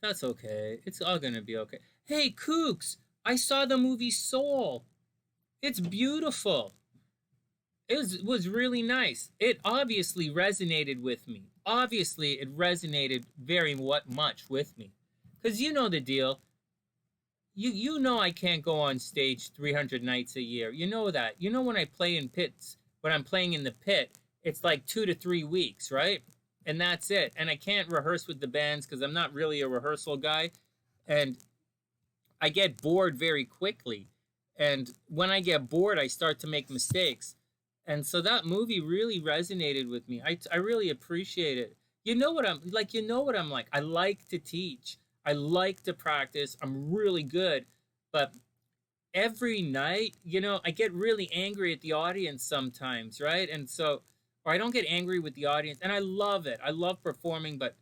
that's okay. It's all going to be okay. Hey, Kooks, I saw the movie Soul. It's beautiful. It was really nice. It obviously resonated with me. Obviously, it resonated very much with me. Because you know the deal. You know I can't go on stage 300 nights a year. You know that. You know when I play in pits, when I'm playing in the pit, it's like 2 to 3 weeks, right? And that's it. And I can't rehearse with the bands because I'm not really a rehearsal guy. And I get bored very quickly. And when I get bored, I start to make mistakes. And so that movie really resonated with me. I really appreciate it. You know what I'm like. You know what I'm like. I like to teach. I like to practice. I'm really good. But every night, you know, I get really angry at the audience sometimes, right? And so, or I don't get angry with the audience. And I love it. I love performing. But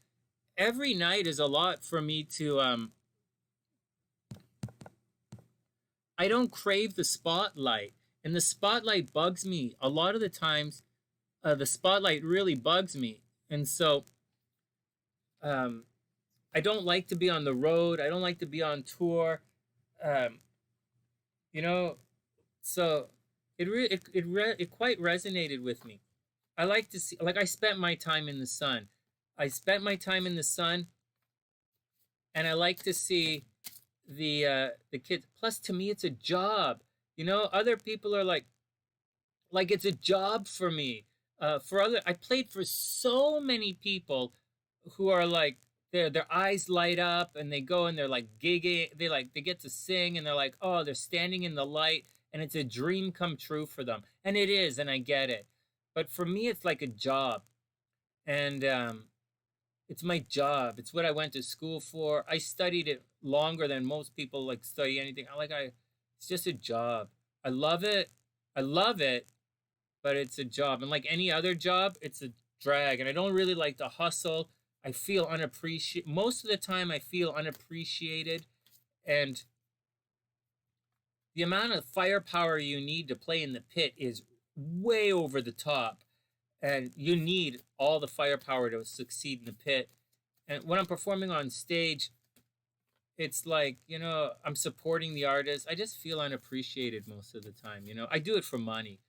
every night is a lot for me to, I don't crave the spotlight. And the spotlight bugs me. A lot of the times, the spotlight really bugs me. And so, I don't like to be on the road. I don't like to be on tour. You know, so it quite resonated with me. I like to see, like I spent my time in the sun. I spent my time in the sun, and I like to see the kids. Plus, to me, it's a job. You know, other people are like it's a job for me. I played for so many people who are like their eyes light up and they go and they're like gigging. They get to sing and they're like, oh, they're standing in the light and it's a dream come true for them. And it is, and I get it. But for me, it's like a job, and it's my job. It's what I went to school for. I studied it longer than most people like study anything. It's just a job. I love it. I love it, but it's a job. And like any other job, it's a drag. And I don't really like to hustle. I feel unappreciated. Most of the time, I feel unappreciated. And the amount of firepower you need to play in the pit is way over the top. And you need all the firepower to succeed in the pit. And when I'm performing on stage, it's like, you know, I'm supporting the artist. I just feel unappreciated most of the time. You know, I do it for money.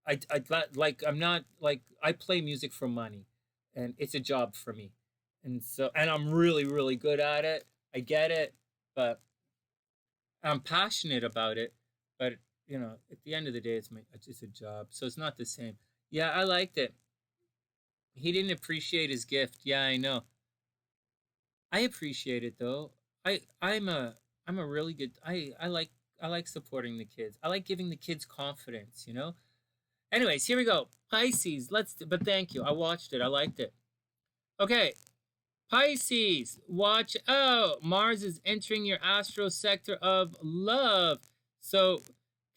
I'm not like, I play music for money, and it's a job for me. And so, and I'm really, really good at it. I get it, but I'm passionate about it. But, you know, at the end of the day, it's a job. So it's not the same. Yeah, I liked it. He didn't appreciate his gift. Yeah, I know. I appreciate it though. I'm a really good I like supporting the kids. I like giving the kids confidence, you know? Anyways, here we go. Pisces. But thank you. I watched it. I liked it. Okay. Pisces, watch out. Mars is entering your astro sector of love. So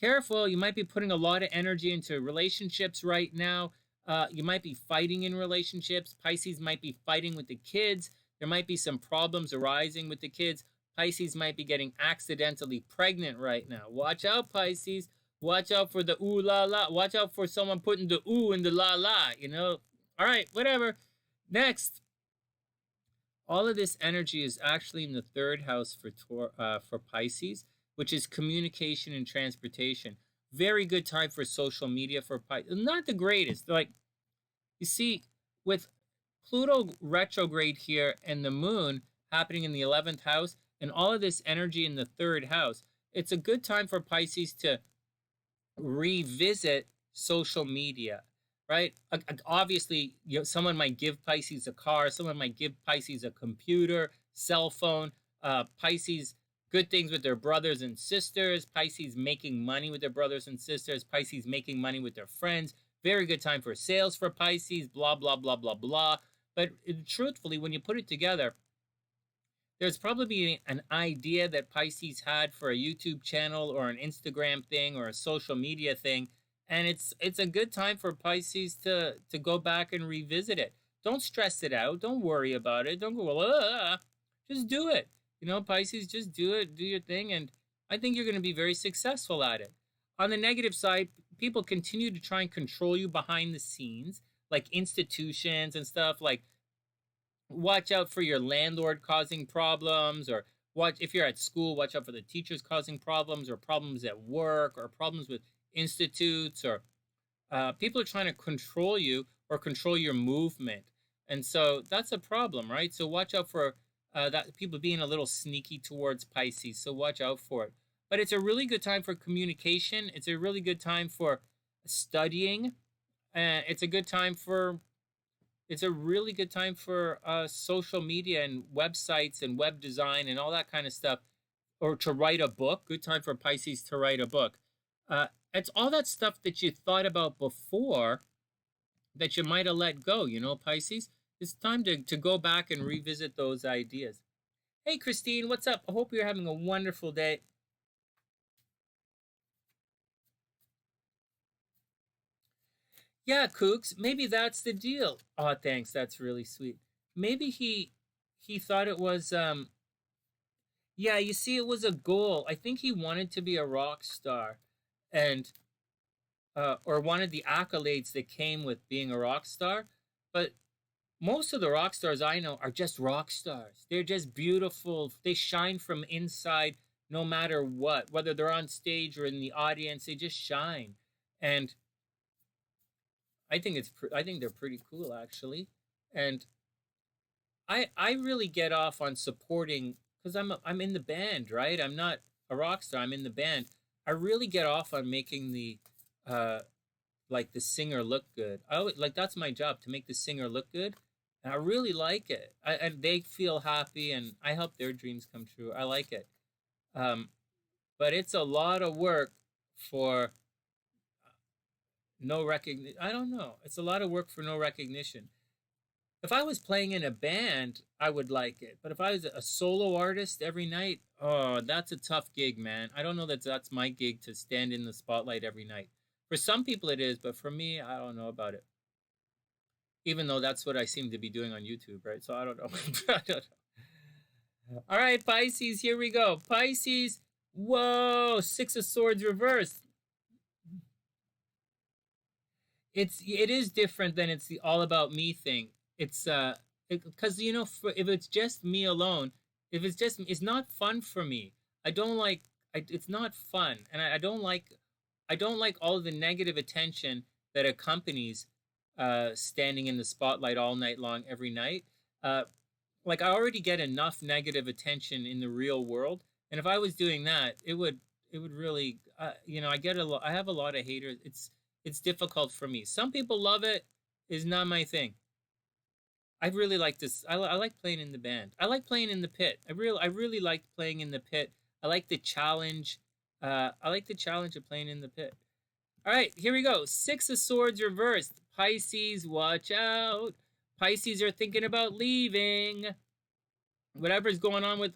careful. You might be putting a lot of energy into relationships right now. You might be fighting in relationships. Pisces might be fighting with the kids. There might be some problems arising with the kids. Pisces might be getting accidentally pregnant right now. Watch out, Pisces. Watch out for the ooh la la. Watch out for someone putting the ooh in the la la, you know? All right, whatever. Next. All of this energy is actually in the third house for Pisces, which is communication and transportation. Very good time for social media for Pisces. Not the greatest. Like, you see, with Pluto retrograde here and the moon happening in the 11th house and all of this energy in the third house, it's a good time for Pisces to revisit social media, right? Obviously, someone might give Pisces a car, someone might give Pisces a computer, cell phone. Pisces, good things with their brothers and sisters. Pisces making money with their brothers and sisters. Pisces making money with their friends. Very good time for sales for Pisces, blah, blah, blah, blah, blah. But truthfully, when you put it together, there's probably an idea that Pisces had for a YouTube channel or an Instagram thing or a social media thing, and it's a good time for Pisces to go back and revisit it. Don't stress it out. Don't worry about it. Don't go, just do it. Pisces, just do it. Do your thing, and I think you're going to be very successful at it. On the negative side, people continue to try and control you behind the scenes, like institutions and stuff, like watch out for your landlord causing problems, or watch if you're at school, watch out for the teachers causing problems, or problems at work, or problems with institutes, or people are trying to control you or control your movement. And so that's a problem, right? So watch out for that, people being a little sneaky towards Pisces. So watch out for it. But it's a really good time for communication. It's a really good time for studying. It's a good time for it's a really good time for social media and websites and web design and all that kind of stuff, or to write a book. Good time for Pisces to write a book. It's all that stuff that you thought about before that you might have let go, Pisces. It's time to go back and revisit those ideas. Hey, Christine, what's up? I hope you're having a wonderful day. Yeah, Kooks, maybe that's the deal. Oh, thanks. That's really sweet. Maybe he thought it was yeah, you see, it was a goal. I think he wanted to be a rock star, and or wanted the accolades that came with being a rock star. But most of the rock stars I know are just rock stars. They're just beautiful. They shine from inside no matter what, whether they're on stage or in the audience. They just shine, and I think they're pretty cool actually. And I really get off on supporting, because I'm in the band, right? I'm not a rock star. I'm in the band. I really get off on making the uh like the singer look good. I always, like, that's my job, to make the singer look good. And I really like it. And they feel happy, and I help their dreams come true. I like it. Um, but it's a lot of work for no recognition. I don't know. It's a lot of work for no recognition. If I was playing in a band, I would like it. But if I was a solo artist every night, oh, that's a tough gig, man. I don't know that that's my gig, to stand in the spotlight every night. For some people it is, but for me, I don't know about it. Even though that's what I seem to be doing on YouTube, right? So I don't know. I don't know. All right, Pisces, here we go. Pisces, whoa, Six of Swords reversed. It is different than it's the all about me thing. It's because if it's just me alone, if it's not fun for me. I don't like it's not fun, and I don't like all of the negative attention that accompanies standing in the spotlight all night long every night. Like, I already get enough negative attention in the real world, and if I was doing that, it would really I have a lot of haters. It's difficult for me. Some people love it. Is not my thing. I really like this. I like playing in the band. I like playing in the pit. I really like playing in the pit. I like the challenge. I like the challenge of playing in the pit. All right, here we go. Six of Swords reversed. Pisces, watch out. Pisces are thinking about leaving. Whatever's going on with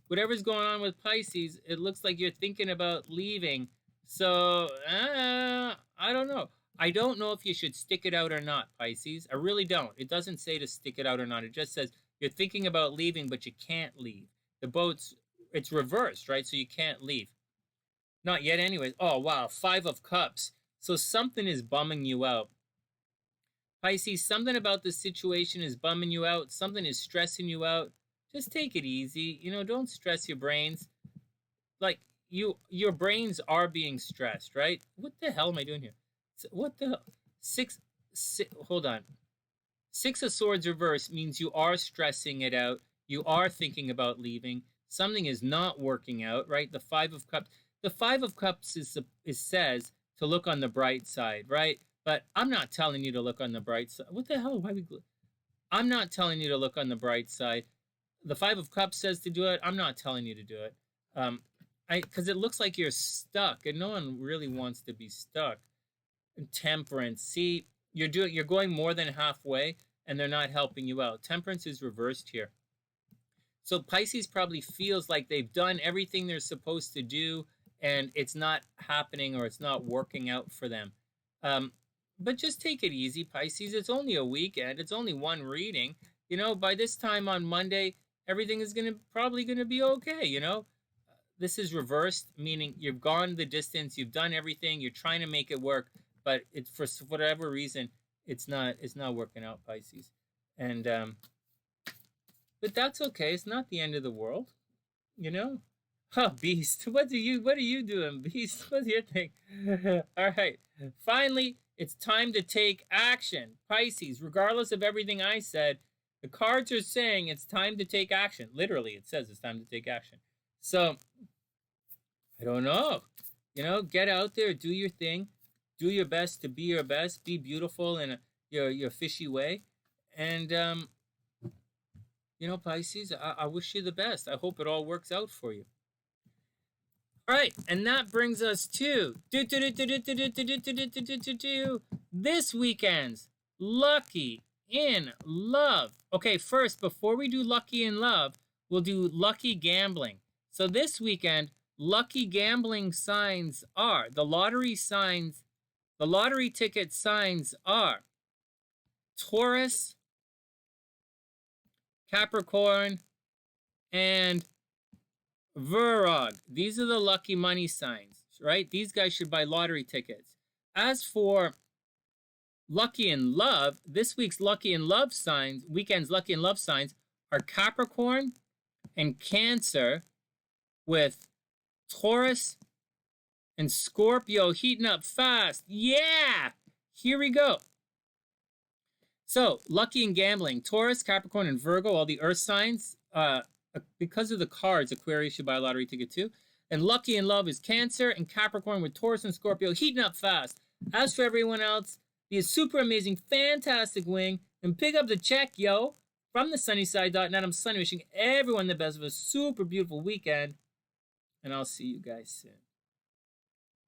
whatever's going on with Pisces, it looks like you're thinking about leaving. So I don't know. I don't know if you should stick it out or not, Pisces. I really don't. It doesn't say to stick it out or not. It just says you're thinking about leaving, but you can't leave. It's reversed, right? So you can't leave. Not yet, anyways. Oh, wow. 5 of Cups. So something is bumming you out. Pisces, something about the situation is bumming you out. Something is stressing you out. Just take it easy. You know, don't stress your brains. Like, your brains are being stressed, right? What the hell am I doing here? What the hell? Hold on. Six of Swords reverse means you are stressing it out. You are thinking about leaving. Something is not working out, right? The Five of Cups. The Five of Cups says to look on the bright side, right? But I'm not telling you to look on the bright side. What the hell? I'm not telling you to look on the bright side. The Five of Cups says to do it. I'm not telling you to do it. Because it looks like you're stuck, and no one really wants to be stuck. And Temperance. See, you're going more than halfway, and they're not helping you out. Temperance is reversed here. So Pisces probably feels like they've done everything they're supposed to do, and it's not happening or it's not working out for them. But just take it easy, Pisces. It's only a weekend. It's only one reading. You know, by this time on Monday, everything is probably gonna be okay. You know, this is reversed, meaning you've gone the distance, you've done everything, you're trying to make it work, but it's for whatever reason, it's not working out, Pisces. And but that's okay. It's not the end of the world, you know. Oh, Beast, what are you doing, Beast? What's your thing? All right, finally, it's time to take action, Pisces. Regardless of everything I said, the cards are saying it's time to take action. Literally, it says it's time to take action. So, I don't know. You know, get out there, do your thing, do your best to be your best, be beautiful in your fishy way, and you know, Pisces, I wish you the best. I hope it all works out for you. All right, and that brings us to this weekend's Lucky in Love. Okay, first, before we do Lucky in Love, we'll do Lucky Gambling. So this weekend, lucky gambling signs are, the lottery ticket signs are Taurus, Capricorn, and Virog. These are the lucky money signs, right? These guys should buy lottery tickets. As for Lucky in Love, this week's Lucky in Love signs, weekend's Lucky in Love signs are Capricorn and Cancer, with Taurus and Scorpio heating up fast. Yeah! Here we go. So, lucky in gambling, Taurus, Capricorn, and Virgo, all the earth signs. Because of the cards, Aquarius should buy a lottery ticket too. And lucky in love is Cancer and Capricorn, with Taurus and Scorpio heating up fast. As for everyone else, be a super amazing, fantastic wing, and pick up the check, yo. From TheSunnySide.net, I'm Sunny, wishing everyone the best of a super beautiful weekend. And I'll see you guys soon.